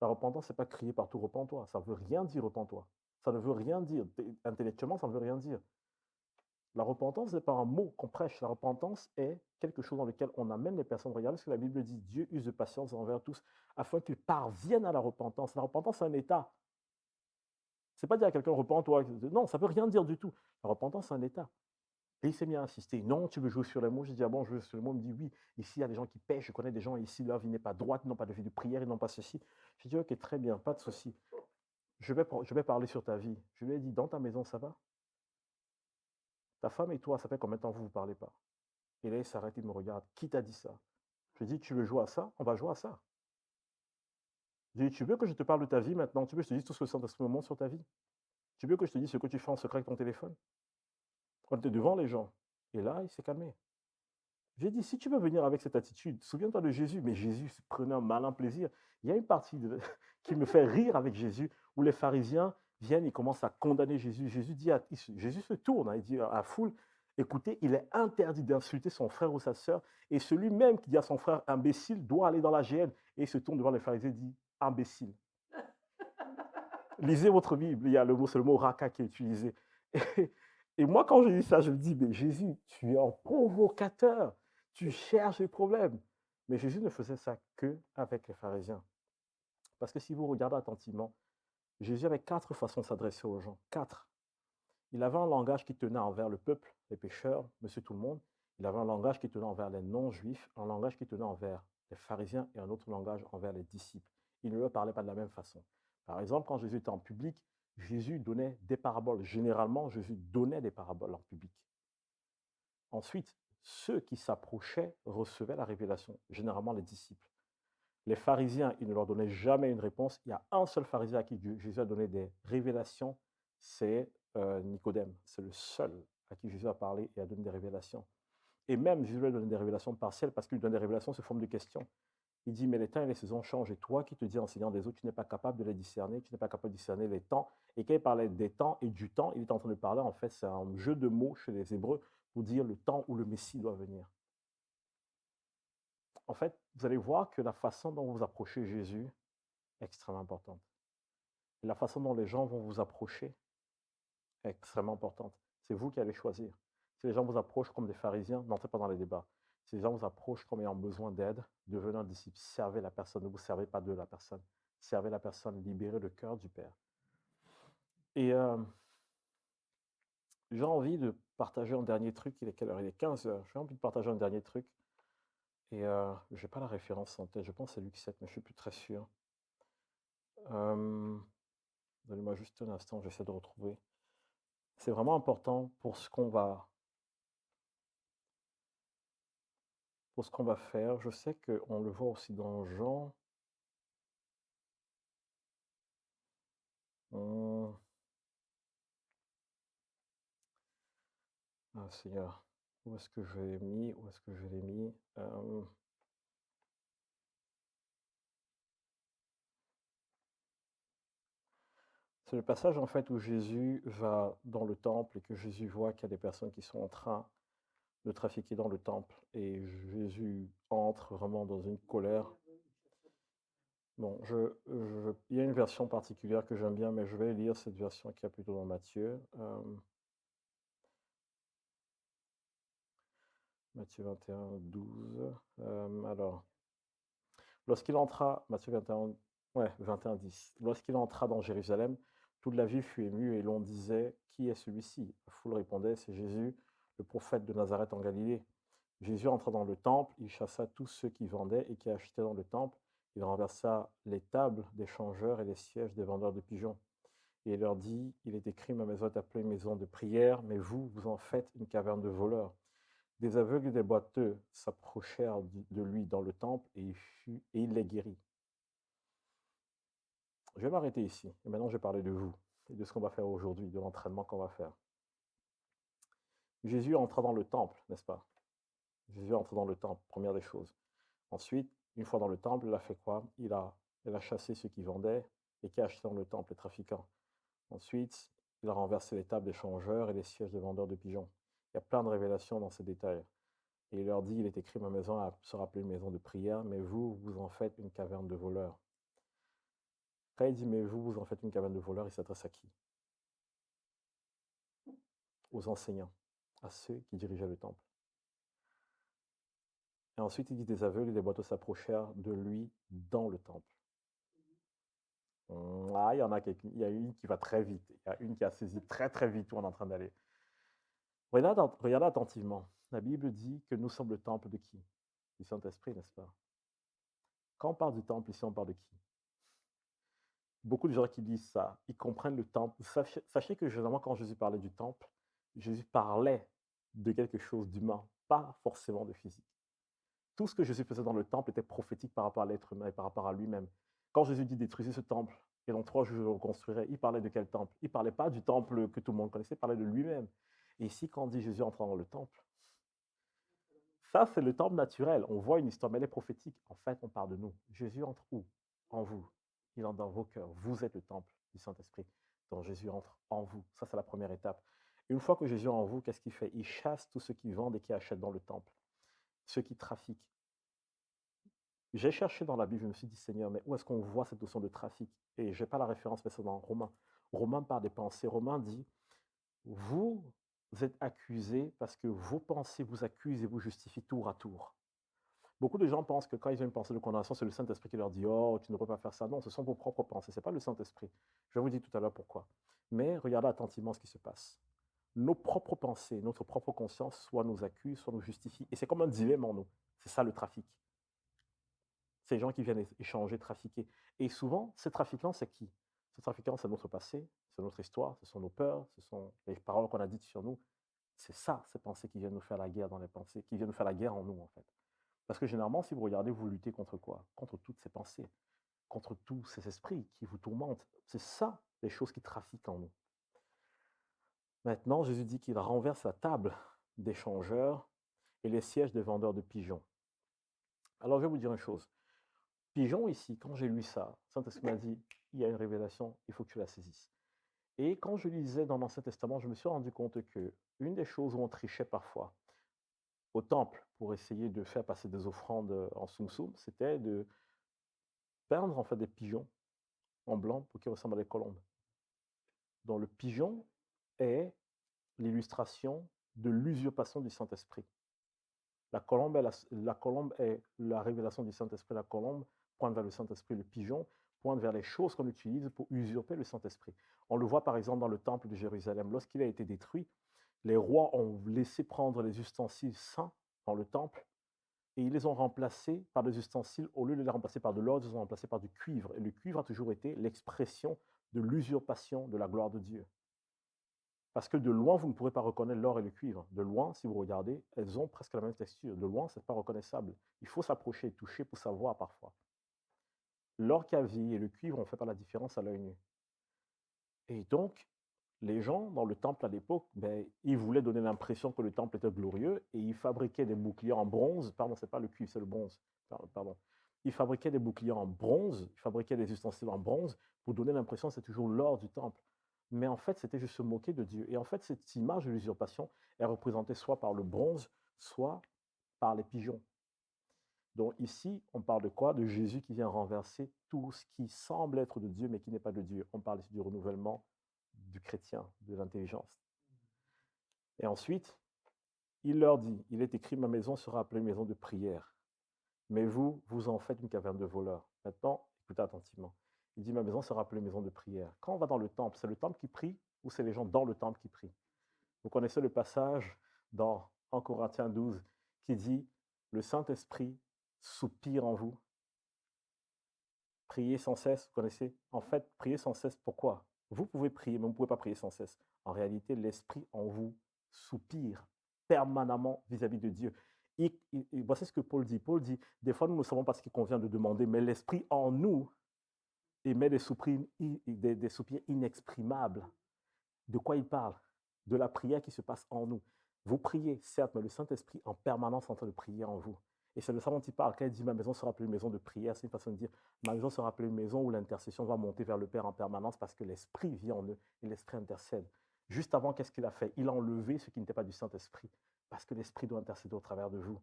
La repentance, c'est pas crier partout, repens-toi. Ça ne veut rien dire, repens-toi. Ça ne veut rien dire. Intellectuellement, ça ne veut rien dire. La repentance n'est pas un mot qu'on prêche. La repentance est quelque chose dans lequel on amène les personnes. Regardez ce que la Bible dit. Dieu use de patience envers tous afin qu'ils parviennent à la repentance. La repentance, c'est un état. C'est pas dire à quelqu'un, repens-toi. Non, ça ne veut rien dire du tout. La repentance, c'est un état. Et il s'est mis à insister. Non, tu veux jouer sur les mots. Je dis, ah bon, je veux sur les mots. Il me dit, oui, ici, il y a des gens qui pêchent. Je connais des gens ici, leur vie n'est pas droite, ils n'ont pas de vie de prière, ils n'ont pas ceci. Je dis, ok, très bien, pas de souci. Je vais parler sur ta vie. Je lui ai dit, dans ta maison, ça va? Ta femme et toi, ça fait combien de temps vous ne vous parlez pas? Et là, il s'arrête, il me regarde. Qui t'a dit ça? Je lui dis, tu veux jouer à ça? On va jouer à ça. Je lui dis, tu veux que je te parle de ta vie maintenant? Tu veux que je te dise tout ce que c'est en ce moment sur ta vie? Tu veux que je te dise ce que tu fais en secret avec ton téléphone? Quand tu es devant les gens. Et là, il s'est calmé. J'ai dit, si tu veux venir avec cette attitude, souviens-toi de Jésus. Mais Jésus prenait un malin plaisir. Il y a une partie qui me fait rire avec Jésus, où les pharisiens viennent, ils commencent à condamner Jésus. Jésus se tourne, hein, il dit à la foule, écoutez, il est interdit d'insulter son frère ou sa sœur, et celui même qui dit à son frère imbécile doit aller dans la géhenne. Et il se tourne devant les pharisiens et dit, imbécile. Lisez votre Bible, il y a le mot, c'est le mot raka qui est utilisé. Et moi, quand je dis ça, je me dis, mais Jésus, tu es un provocateur, tu cherches les problèmes. Mais Jésus ne faisait ça que avec les pharisiens. Parce que si vous regardez attentivement, Jésus avait 4 façons de s'adresser aux gens. 4. Il avait un langage qui tenait envers le peuple, les pécheurs, monsieur tout le monde. Il avait un langage qui tenait envers les non-juifs, un langage qui tenait envers les pharisiens et un autre langage envers les disciples. Il ne leur parlait pas de la même façon. Par exemple, quand Jésus était en public, Jésus donnait des paraboles. Généralement, Jésus donnait des paraboles en public. Ensuite, ceux qui s'approchaient recevaient la révélation, généralement les disciples. Les pharisiens, il ne leur donnait jamais une réponse. Il y a un seul pharisien à qui Jésus a donné des révélations, c'est Nicodème. C'est le seul à qui Jésus a parlé et a donné des révélations. Et même Jésus lui donne des révélations partielles parce qu'il lui donne des révélations sous forme de questions. Il dit, mais les temps et les saisons changent. Et toi qui te dis enseignant des autres, tu n'es pas capable de les discerner, tu n'es pas capable de discerner les temps. Et quand il parlait des temps et du temps, il est en train de parler, en fait, c'est un jeu de mots chez les Hébreux pour dire le temps où le Messie doit venir. En fait, vous allez voir que la façon dont vous approchez Jésus est extrêmement importante. Et la façon dont les gens vont vous approcher est extrêmement importante. C'est vous qui allez choisir. Si les gens vous approchent comme des pharisiens, n'entrez pas dans les débats. Si les gens vous approchent comme ayant besoin d'aide, devenez un disciple, servez la personne, ne vous servez pas de la personne. Servez la personne, libérez le cœur du Père. Et j'ai envie de partager un dernier truc, il est quelle heure? Il est 15 heures. J'ai envie de partager un dernier truc. Et je n'ai pas la référence en tête, je pense que c'est Luc 7, mais je ne suis plus très sûr. Donnez-moi juste un instant, j'essaie de retrouver. C'est vraiment important pour ce qu'on va faire. Je sais qu'on le voit aussi dans Jean. Hum, Ah Seigneur, où est-ce que je l'ai mis? Où est-ce que je l'ai mis? C'est le passage en fait où Jésus va dans le temple et que Jésus voit qu'il y a des personnes qui sont en train de trafiquer dans le temple. Et Jésus entre vraiment dans une colère. Bon, il y a une version particulière que j'aime bien, mais je vais lire cette version qui est plutôt dans Matthieu. Matthieu 21, 12. Alors, lorsqu'il entra, Matthieu 21, ouais, 21, 10. Lorsqu'il entra dans Jérusalem, toute la ville fut émue et l'on disait, qui est celui-ci? La foule répondait, c'est Jésus, le prophète de Nazareth en Galilée. Jésus entra dans le temple, il chassa tous ceux qui vendaient et qui achetaient dans le temple. Il renversa les tables des changeurs et les sièges des vendeurs de pigeons. Et il leur dit, il est écrit, ma maison est appelée maison de prière, mais vous, vous en faites une caverne de voleurs. Des aveugles et des boiteux s'approchèrent de lui dans le temple et il les guérit. Je vais m'arrêter ici. Et maintenant, je vais parler de vous et de ce qu'on va faire aujourd'hui, de l'entraînement qu'on va faire. Jésus entra dans le temple, n'est-ce pas? Jésus entra dans le temple, première des choses. Ensuite, une fois dans le temple, il a fait quoi? Il a chassé ceux qui vendaient et qui achetaient dans le temple, les trafiquants. Ensuite, il a renversé les tables des changeurs et les sièges des vendeurs de pigeons. Il y a plein de révélations dans ces détails. Et il leur dit, il est écrit, ma maison sera appelée une maison de prière, mais vous, vous en faites une caverne de voleurs. Quand il dit, mais vous, vous en faites une caverne de voleurs, il s'adresse à qui? Aux enseignants, à ceux qui dirigeaient le temple. Et ensuite, il dit, des aveugles et des boiteux s'approchèrent de lui dans le temple. Ah, il y en a quelqu'un, il y a une qui va très vite. Il y a une qui a saisi très très vite où on est en train d'aller. Regardez attentivement. La Bible dit que nous sommes le temple de qui? Du Saint-Esprit, n'est-ce pas? Quand on parle du temple, ici, on parle de qui? Beaucoup de gens qui disent ça, ils comprennent le temple. Sachez que généralement, quand Jésus parlait du temple, Jésus parlait de quelque chose d'humain, pas forcément de physique. Tout ce que Jésus faisait dans le temple était prophétique par rapport à l'être humain et par rapport à lui-même. Quand Jésus dit détruisez ce temple et dans 3 jours je le reconstruirai, il parlait de quel temple? Il ne parlait pas du temple que tout le monde connaissait, il parlait de lui-même. Et ici, quand on dit Jésus entrant dans le temple, ça c'est le temple naturel. On voit une histoire, mais elle est prophétique. En fait, on parle de nous. Jésus entre où? En vous. Il entre dans vos cœurs. Vous êtes le temple du Saint-Esprit. Donc Jésus entre en vous. Ça, c'est la première étape. Une fois que Jésus est en vous, qu'est-ce qu'il fait? Il chasse tous ceux qui vendent et qui achètent dans le temple, ceux qui trafiquent. J'ai cherché dans la Bible, je me suis dit, Seigneur, mais où est-ce qu'on voit cette notion de trafic? Et je n'ai pas la référence, mais c'est dans Romains. Romains parle des pensées. Romains dit, vous êtes accusés parce que vos pensées vous accusent et vous justifient tour à tour. Beaucoup de gens pensent que quand ils ont une pensée de condamnation, c'est le Saint-Esprit qui leur dit, oh, tu ne peux pas faire ça. Non, ce sont vos propres pensées, ce n'est pas le Saint-Esprit. Je vais vous dire tout à l'heure pourquoi. Mais regardez attentivement ce qui se passe. Nos propres pensées, notre propre conscience, soit nous accusent, soit nous justifient. Et c'est comme un dilemme en nous. C'est ça le trafic. Ces gens qui viennent échanger, trafiquer. Et souvent, ces trafiquants, c'est qui? Ces trafiquants, c'est notre passé, c'est notre histoire, ce sont nos peurs, ce sont les paroles qu'on a dites sur nous. C'est ça, ces pensées qui viennent nous faire la guerre dans les pensées, qui viennent nous faire la guerre en nous, en fait. Parce que généralement, si vous regardez, vous luttez contre quoi? Contre toutes ces pensées, contre tous ces esprits qui vous tourmentent. C'est ça, les choses qui trafiquent en nous. Maintenant, Jésus dit qu'il renverse la table des changeurs et les sièges des vendeurs de pigeons. Alors, je vais vous dire une chose. Pigeon, ici, quand j'ai lu ça, Saint-Esprit m'a dit, il y a une révélation, il faut que tu la saisisses. Et quand je lisais dans l'Ancien Testament, je me suis rendu compte que une des choses où on trichait parfois au temple pour essayer de faire passer des offrandes en soum-soum, c'était de peindre en fait des pigeons en blanc pour qu'ils ressemblent à des colombes. Donc le pigeon est l'illustration de l'usurpation du Saint-Esprit. La colombe est la révélation du Saint-Esprit. La colombe pointe vers le Saint-Esprit. Le pigeon pointe vers les choses qu'on utilise pour usurper le Saint-Esprit. On le voit par exemple dans le temple de Jérusalem. Lorsqu'il a été détruit, les rois ont laissé prendre les ustensiles saints dans le temple et ils les ont remplacés par des ustensiles. Au lieu de les remplacer par de l'or, ils les ont remplacés par du cuivre. Et le cuivre a toujours été l'expression de l'usurpation de la gloire de Dieu. Parce que de loin, vous ne pourrez pas reconnaître l'or et le cuivre. De loin, si vous regardez, elles ont presque la même texture. De loin, ce n'est pas reconnaissable. Il faut s'approcher et toucher pour savoir parfois. L'or qui a vieilli et le cuivre, on ne fait pas la différence à l'œil nu. Et donc, les gens dans le temple à l'époque, ben, ils voulaient donner l'impression que le temple était glorieux et ils fabriquaient des boucliers en bronze. Pardon, ce n'est pas le cuivre, c'est le bronze. Pardon. Ils fabriquaient des boucliers en bronze, ils fabriquaient des ustensiles en bronze pour donner l'impression que c'est toujours l'or du temple. Mais en fait, c'était juste se moquer de Dieu. Et en fait, cette image de l'usurpation est représentée soit par le bronze, soit par les pigeons. Donc ici, on parle de quoi? De Jésus qui vient renverser tout ce qui semble être de Dieu, mais qui n'est pas de Dieu. On parle ici du renouvellement du chrétien, de l'intelligence. Et ensuite, il leur dit, il est écrit, ma maison sera appelée maison de prière. Mais vous, vous en faites une caverne de voleurs. Maintenant, écoutez attentivement. Il dit, ma maison sera appelée maison de prière. Quand on va dans le temple, c'est le temple qui prie ou c'est les gens dans le temple qui prient? Vous connaissez le passage dans 1 Corinthiens 12 qui dit, le Saint-Esprit soupire en vous. Priez sans cesse, vous connaissez? En fait, priez sans cesse, pourquoi? Vous pouvez prier, mais vous ne pouvez pas prier sans cesse. En réalité, l'Esprit en vous soupire permanemment vis-à-vis de Dieu. Voici ce que Paul dit. Paul dit, des fois, nous ne savons pas ce qu'il convient de demander, mais l'Esprit en nous émet des soupirs inexprimables. De quoi il parle? De la prière qui se passe en nous. Vous priez, certes, mais le Saint-Esprit en permanence est en train de prier en vous. Et c'est de ça dont il parle. Quand il dit ma maison sera appelée une maison de prière, c'est une façon de dire ma maison sera appelée une maison où l'intercession va monter vers le Père en permanence parce que l'Esprit vit en eux et l'Esprit intercède. Juste avant, qu'est-ce qu'il a fait? Il a enlevé ce qui n'était pas du Saint-Esprit parce que l'Esprit doit intercéder au travers de vous.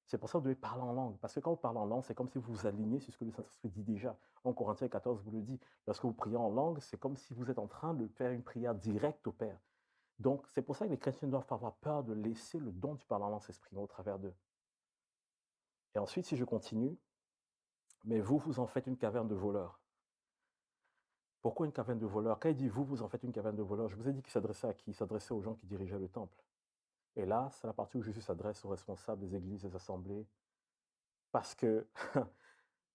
C'est pour ça que vous devez parler en langue. Parce que quand vous parlez en langue, c'est comme si vous vous alignez sur ce que le Saint-Esprit dit déjà. En Corinthiens 14 vous le dit. Lorsque vous priez en langue, c'est comme si vous êtes en train de faire une prière directe au Père. Donc, c'est pour ça que les chrétiens ne doivent pas avoir peur de laisser le don du parlant en langue s'exprimer au travers d'eux. Et ensuite, si je continue, mais vous, vous en faites une caverne de voleurs. Pourquoi une caverne de voleurs? Quand il dit vous, vous en faites une caverne de voleurs, je vous ai dit qu'il s'adressait à qui? Il s'adressait aux gens qui dirigeaient le temple. Et là, c'est la partie où Jésus s'adresse aux responsables des églises, des assemblées. Parce que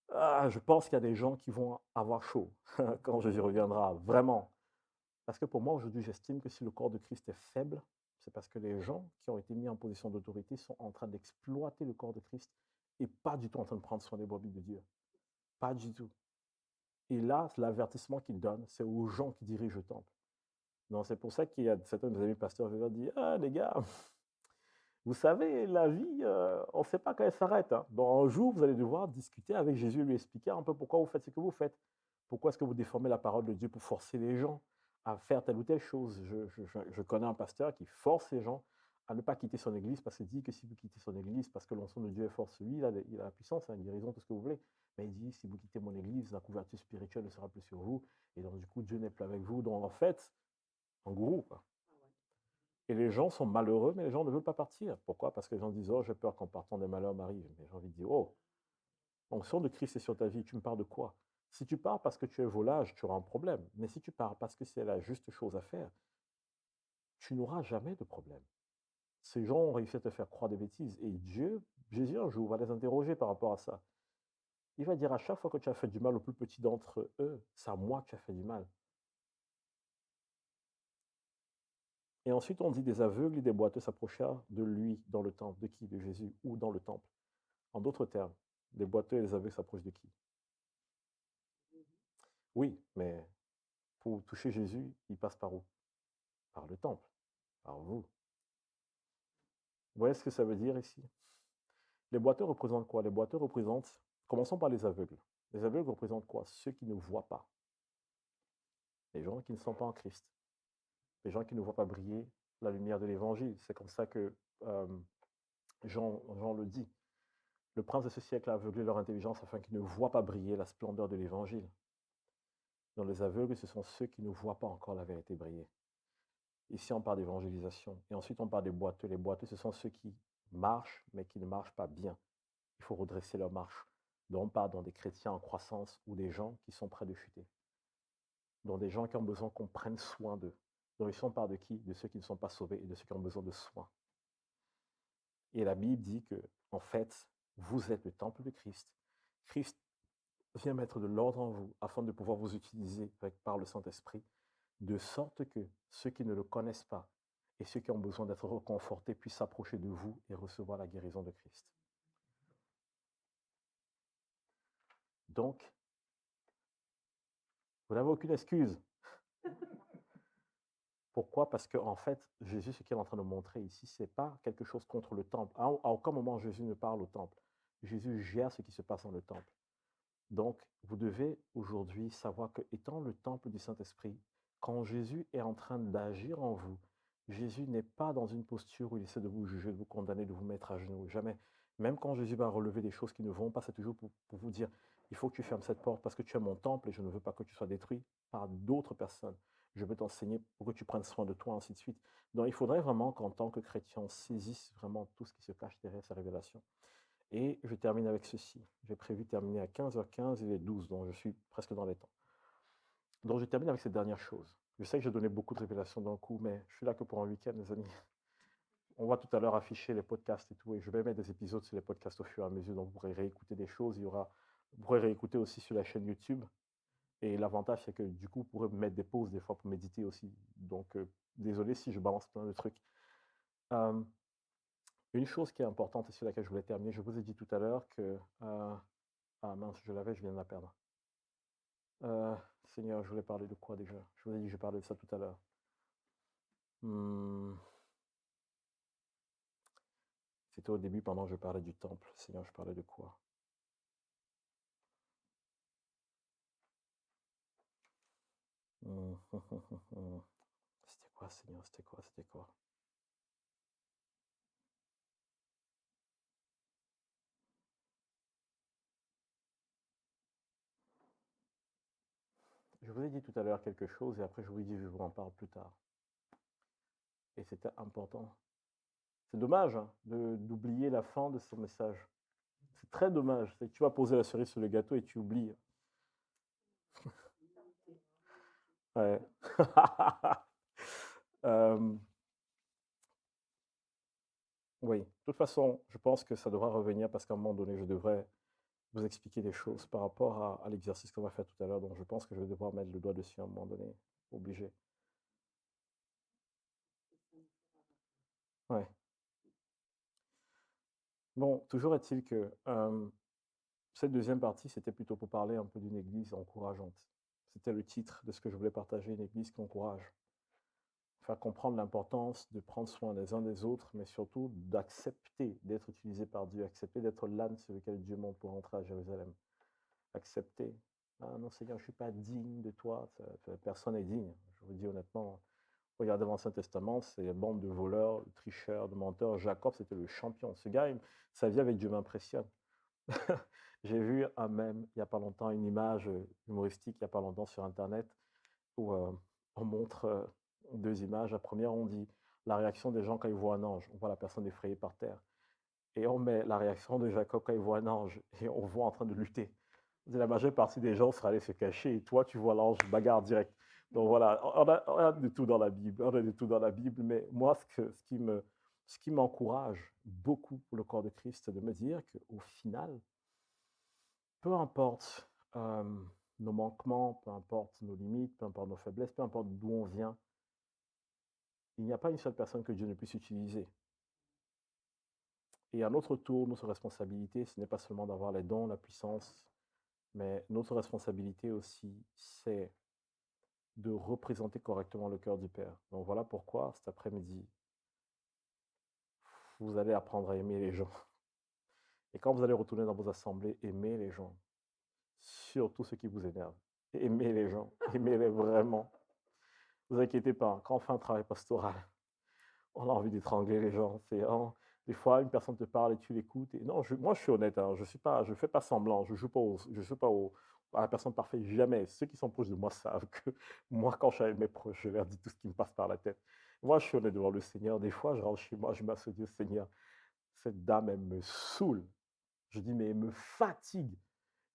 je pense qu'il y a des gens qui vont avoir chaud quand Jésus reviendra, vraiment. Parce que pour moi, aujourd'hui, j'estime que si le corps de Christ est faible, c'est parce que les gens qui ont été mis en position d'autorité sont en train d'exploiter le corps de Christ et pas du tout en train de prendre soin des brebis de Dieu. Pas du tout. Et là, l'avertissement qu'il donne, c'est aux gens qui dirigent le temple. Donc, c'est pour ça qu'il y a certains de mes amis pasteurs qui leur disent ah, les gars, vous savez, la vie, on ne sait pas quand elle s'arrête. Hein. Donc, un jour, vous allez devoir discuter avec Jésus et lui expliquer un peu pourquoi vous faites ce que vous faites. Pourquoi est-ce que vous déformez la parole de Dieu pour forcer les gens à faire telle ou telle chose? Je connais un pasteur qui force les gens à ne pas quitter son église parce qu'il dit que si vous quittez son église, parce que l'onction de Dieu est forte sur lui, il a la puissance, hein, une guérison, tout ce que vous voulez. Mais il dit, si vous quittez mon église, la couverture spirituelle ne sera plus sur vous. Et donc, du coup, Dieu n'est plus avec vous. Donc, en fait, en gourou, quoi. Et les gens sont malheureux, mais les gens ne veulent pas partir. Pourquoi? Parce que les gens disent, oh, j'ai peur qu'en partant des malheurs m'arrivent. Mais j'ai envie de dire, oh, l'onction de Christ est sur ta vie, tu me parles de quoi? Si tu pars parce que tu es volage, tu auras un problème. Mais si tu pars parce que c'est la juste chose à faire, tu n'auras jamais de problème. Ces gens ont réussi à te faire croire des bêtises. Et Dieu, Jésus, un jour, va les interroger par rapport à ça. Il va dire à chaque fois que tu as fait du mal au plus petit d'entre eux, c'est à moi que tu as fait du mal. Et ensuite, on dit des aveugles et des boiteux s'approchèrent de lui dans le temple. De qui? De Jésus ou dans le temple. En d'autres termes, les boiteux et les aveugles s'approchent de qui? Oui, mais pour toucher Jésus, il passe par où? Par le temple, par vous. Vous voyez ce que ça veut dire ici? Les boiteux représentent quoi? Les boiteux représentent, commençons par les aveugles. Les aveugles représentent quoi? Ceux qui ne voient pas, les gens qui ne sont pas en Christ, les gens qui ne voient pas briller la lumière de l'évangile. C'est comme ça que Jean le dit. Le prince de ce siècle a aveuglé leur intelligence afin qu'ils ne voient pas briller la splendeur de l'évangile. Donc les aveugles, ce sont ceux qui ne voient pas encore la vérité briller. Ici, on parle d'évangélisation. Et ensuite, on parle des boiteux. Les boiteux, ce sont ceux qui marchent, mais qui ne marchent pas bien. Il faut redresser leur marche. Donc, on parle dans des chrétiens en croissance ou des gens qui sont près de chuter. Donc, des gens qui ont besoin qu'on prenne soin d'eux. Donc, ici, on parle de qui? De ceux qui ne sont pas sauvés et de ceux qui ont besoin de soins. Et la Bible dit que, en fait, vous êtes le temple de Christ. Christ vient mettre de l'ordre en vous afin de pouvoir vous utiliser par le Saint-Esprit, de sorte que ceux qui ne le connaissent pas et ceux qui ont besoin d'être reconfortés puissent s'approcher de vous et recevoir la guérison de Christ. Donc, vous n'avez aucune excuse. Pourquoi? Parce qu'en fait, Jésus, ce qu'il est en train de montrer ici, ce n'est pas quelque chose contre le temple. À aucun moment, Jésus ne parle au temple. Jésus gère ce qui se passe dans le temple. Donc, vous devez aujourd'hui savoir que, étant le temple du Saint-Esprit, quand Jésus est en train d'agir en vous, Jésus n'est pas dans une posture où il essaie de vous juger, de vous condamner, de vous mettre à genoux. Jamais. Même quand Jésus va relever des choses qui ne vont pas, c'est toujours pour vous dire, il faut que tu fermes cette porte parce que tu es mon temple et je ne veux pas que tu sois détruit par d'autres personnes. Je veux t'enseigner pour que tu prennes soin de toi, ainsi de suite. Donc, il faudrait vraiment qu'en tant que chrétien, on saisisse vraiment tout ce qui se cache derrière sa révélation. Et je termine avec ceci. J'ai prévu terminer à 15h15, il est 12, donc je suis presque dans les temps. Donc je termine avec cette dernière chose. Je sais que j'ai donné beaucoup de révélations d'un coup, mais je suis là que pour un week-end, les amis. On va tout à l'heure afficher les podcasts et tout, et je vais mettre des épisodes sur les podcasts au fur et à mesure, donc vous pourrez réécouter des choses. Vous pourrez réécouter aussi sur la chaîne YouTube. Et l'avantage, c'est que du coup, vous pourrez mettre des pauses des fois pour méditer aussi. Donc, désolé si je balance plein de trucs. Euh, une chose qui est importante et sur laquelle je voulais terminer, je vous ai dit tout à l'heure que... ah mince, je l'avais, je viens de la perdre. Seigneur, je voulais parler de quoi déjà? Je vous ai dit que je parlais de ça tout à l'heure. C'était au début pendant que je parlais du temple. Seigneur, je parlais de quoi? C'était quoi, Seigneur? C'était quoi? C'était quoi? Je vous ai dit tout à l'heure quelque chose et après je vous ai dit je vous en parle plus tard. Et c'était important. C'est dommage hein, d'oublier la fin de ce message. C'est très dommage. C'est que tu vas poser la cerise sur le gâteau et tu oublies. Ouais. Oui, de toute façon, je pense que ça devra revenir parce qu'à un moment donné, je devrais vous expliquer des choses par rapport à l'exercice qu'on va faire tout à l'heure. Donc, je pense que je vais devoir mettre le doigt dessus à un moment donné. Obligé. Ouais. Bon, toujours est-il que cette deuxième partie, c'était plutôt pour parler un peu d'une église encourageante. C'était le titre de ce que je voulais partager, une église qui encourage. Faire comprendre l'importance de prendre soin des uns des autres, mais surtout d'accepter d'être utilisé par Dieu, accepter d'être l'âne sur lequel Dieu monte pour entrer à Jérusalem. Accepter. Ah non, Seigneur, je ne suis pas digne de toi. Personne n'est digne. Je vous dis honnêtement, regardez l'Ancien Testament, c'est une bande de voleurs, de tricheurs, de menteurs. Jacob, c'était le champion. Ce gars, sa vie avec Dieu m'impressionne. J'ai vu un mème, il n'y a pas longtemps, une image humoristique, il n'y a pas longtemps sur Internet, où on montre deux images. La première, on dit la réaction des gens quand ils voient un ange. On voit la personne effrayée par terre. Et on met la réaction de Jacob quand il voit un ange. Et on voit en train de lutter. La majeure partie des gens seraient allés se cacher. Et toi, tu vois l'ange, bagarre direct. Donc voilà, on a de tout dans la Bible. On a de tout dans la Bible. Mais moi, ce qui m'encourage beaucoup pour le corps de Christ, c'est de me dire qu'au final, peu importe nos manquements, peu importe nos limites, peu importe nos faiblesses, peu importe d'où on vient, il n'y a pas une seule personne que Dieu ne puisse utiliser. Et à notre tour, notre responsabilité, ce n'est pas seulement d'avoir les dons, la puissance, mais notre responsabilité aussi, c'est de représenter correctement le cœur du Père. Donc voilà pourquoi cet après-midi, vous allez apprendre à aimer les gens. Et quand vous allez retourner dans vos assemblées, aimez les gens, surtout ceux qui vous énervent. Aimez les gens, aimez-les vraiment. Ne vous inquiétez pas, quand on fait un travail pastoral, on a envie d'étrangler les gens. Des fois, une personne te parle et tu l'écoutes. Et non, moi, je suis honnête. Hein, je fais pas semblant. Je joue pas à la personne parfaite. Jamais. Ceux qui sont proches de moi savent que moi, quand je suis avec mes proches, je leur dis tout ce qui me passe par la tête. Moi, je suis honnête devant le Seigneur. Des fois, je rentre chez moi, je m'assois, Dieu, Seigneur, cette dame, elle me saoule. Je dis, mais elle me fatigue.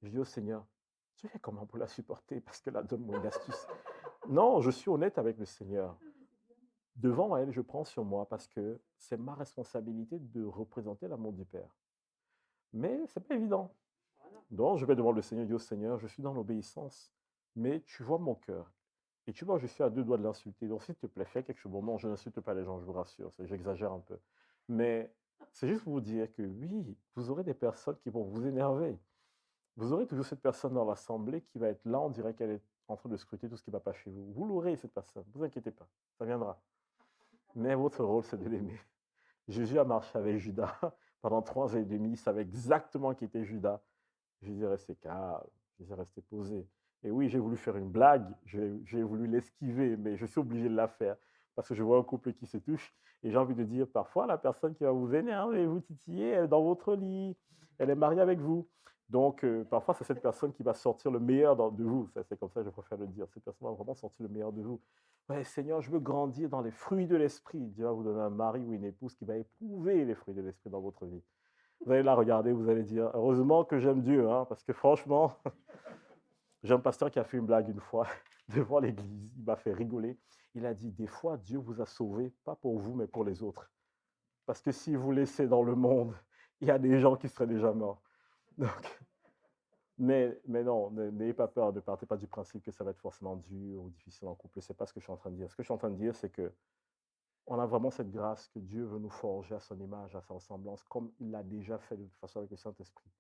Je dis au Seigneur, tu fais comment pour la supporter? Parce que là, donne-moi une astuce. Non, je suis honnête avec le Seigneur. Devant elle, je prends sur moi parce que c'est ma responsabilité de représenter l'amour du Père. Mais c'est pas évident. Donc, je vais devant le Seigneur, dire au Seigneur, je suis dans l'obéissance, mais tu vois mon cœur. Et tu vois, je suis à deux doigts de l'insulter. Donc, s'il te plaît, fais quelque chose. Bon, non, je n'insulte pas les gens, je vous rassure, j'exagère un peu. Mais c'est juste pour vous dire que oui, vous aurez des personnes qui vont vous énerver. Vous aurez toujours cette personne dans l'assemblée qui va être là, on dirait qu'elle est en train de scruter tout ce qui ne va pas chez vous. Vous l'aurez, cette personne, ne vous inquiétez pas, ça viendra. Mais votre rôle, c'est de l'aimer. Jésus a marché avec Judas pendant 3 ans et demi, il savait exactement qui était Judas. Jésus est resté calme, Jésus est resté posé. Et oui, j'ai voulu faire une blague, j'ai voulu l'esquiver, mais je suis obligé de la faire parce que je vois un couple qui se touche et j'ai envie de dire, parfois, la personne qui va vous énerver, vous titiller, elle est dans votre lit, elle est mariée avec vous. Donc, parfois, c'est cette personne qui va sortir le meilleur de vous. C'est comme ça que je préfère le dire. Cette personne va vraiment sortir le meilleur de vous. Ouais, Seigneur, je veux grandir dans les fruits de l'esprit. Dieu va vous donner un mari ou une épouse qui va éprouver les fruits de l'esprit dans votre vie. Vous allez la regarder, vous allez dire, heureusement que j'aime Dieu, hein, parce que franchement, j'ai un pasteur qui a fait une blague une fois devant l'église, il m'a fait rigoler. Il a dit, des fois, Dieu vous a sauvé, pas pour vous, mais pour les autres. Parce que si vous laissez dans le monde, il y a des gens qui seraient déjà morts. Donc, mais non, n'ayez pas peur, ne partez pas du principe que ça va être forcément dur ou difficile en couple. C'est pas ce que je suis en train de dire. Ce que je suis en train de dire, c'est que on a vraiment cette grâce que Dieu veut nous forger à son image, à sa ressemblance, comme il l'a déjà fait de toute façon avec le Saint-Esprit.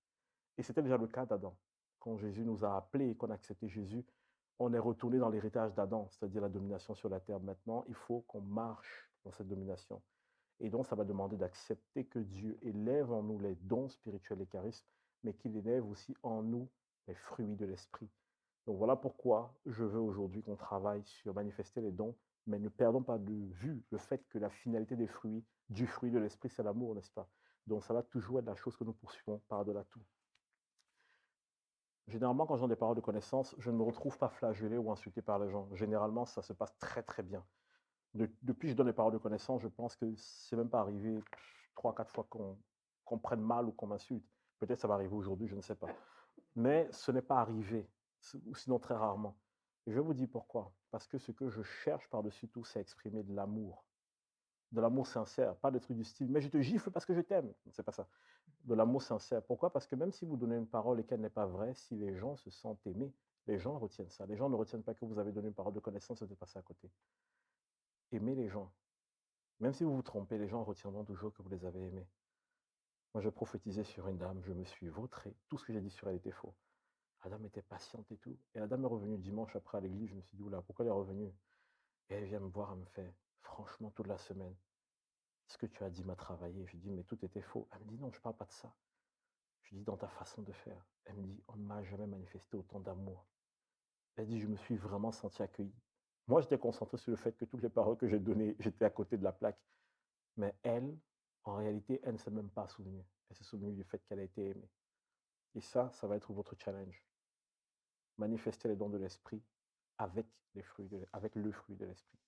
Et c'était déjà le cas d'Adam. Quand Jésus nous a appelés et qu'on a accepté Jésus, on est retourné dans l'héritage d'Adam, c'est-à-dire la domination sur la terre. Maintenant, il faut qu'on marche dans cette domination. Et donc, ça va demander d'accepter que Dieu élève en nous les dons spirituels et charismes, mais qu'il élève aussi en nous les fruits de l'esprit. Donc voilà pourquoi je veux aujourd'hui qu'on travaille sur manifester les dons, mais ne perdons pas de vue le fait que la finalité des fruits, du fruit de l'esprit, c'est l'amour, n'est-ce pas? Donc ça va toujours être la chose que nous poursuivons par-delà tout. Généralement, quand j'ai des paroles de connaissance, je ne me retrouve pas flagellé ou insulté par les gens. Généralement, ça se passe très très bien. Depuis que je donne des paroles de connaissance, je pense que c'est même pas arrivé 3, 4 fois qu'on prenne mal ou qu'on m'insulte. Peut-être ça va arriver aujourd'hui, je ne sais pas. Mais ce n'est pas arrivé, ou sinon très rarement. Et je vous dis pourquoi. Parce que ce que je cherche par-dessus tout, c'est exprimer de l'amour sincère, pas des trucs du style, mais je te gifle parce que je t'aime. C'est pas ça. De l'amour sincère. Pourquoi? Parce que même si vous donnez une parole et qu'elle n'est pas vraie, si les gens se sentent aimés, les gens retiennent ça. Les gens ne retiennent pas que vous avez donné une parole de connaissance et de passer à côté. Aimez les gens. Même si vous vous trompez, les gens retiendront toujours que vous les avez aimés. Moi, je prophétisais sur une dame, je me suis vautré. Tout ce que j'ai dit sur elle était faux. La dame était patiente et tout. Et la dame est revenue dimanche après à l'église. Je me suis dit, oula, pourquoi elle est revenue? Et elle vient me voir, elle me fait, franchement, toute la semaine, ce que tu as dit m'a travaillé. Je dis, mais tout était faux. Elle me dit, non, je ne parle pas de ça. Je dis, dans ta façon de faire. Elle me dit, on ne m'a jamais manifesté autant d'amour. Elle dit, je me suis vraiment senti accueilli. Moi, j'étais concentré sur le fait que toutes les paroles que j'ai données, j'étais à côté de la plaque. Mais elle, en réalité, elle ne s'est même pas souvenue. Elle s'est souvenue du fait qu'elle a été aimée. Et ça va être votre challenge. Manifester les dons de l'esprit avec le fruit de l'esprit.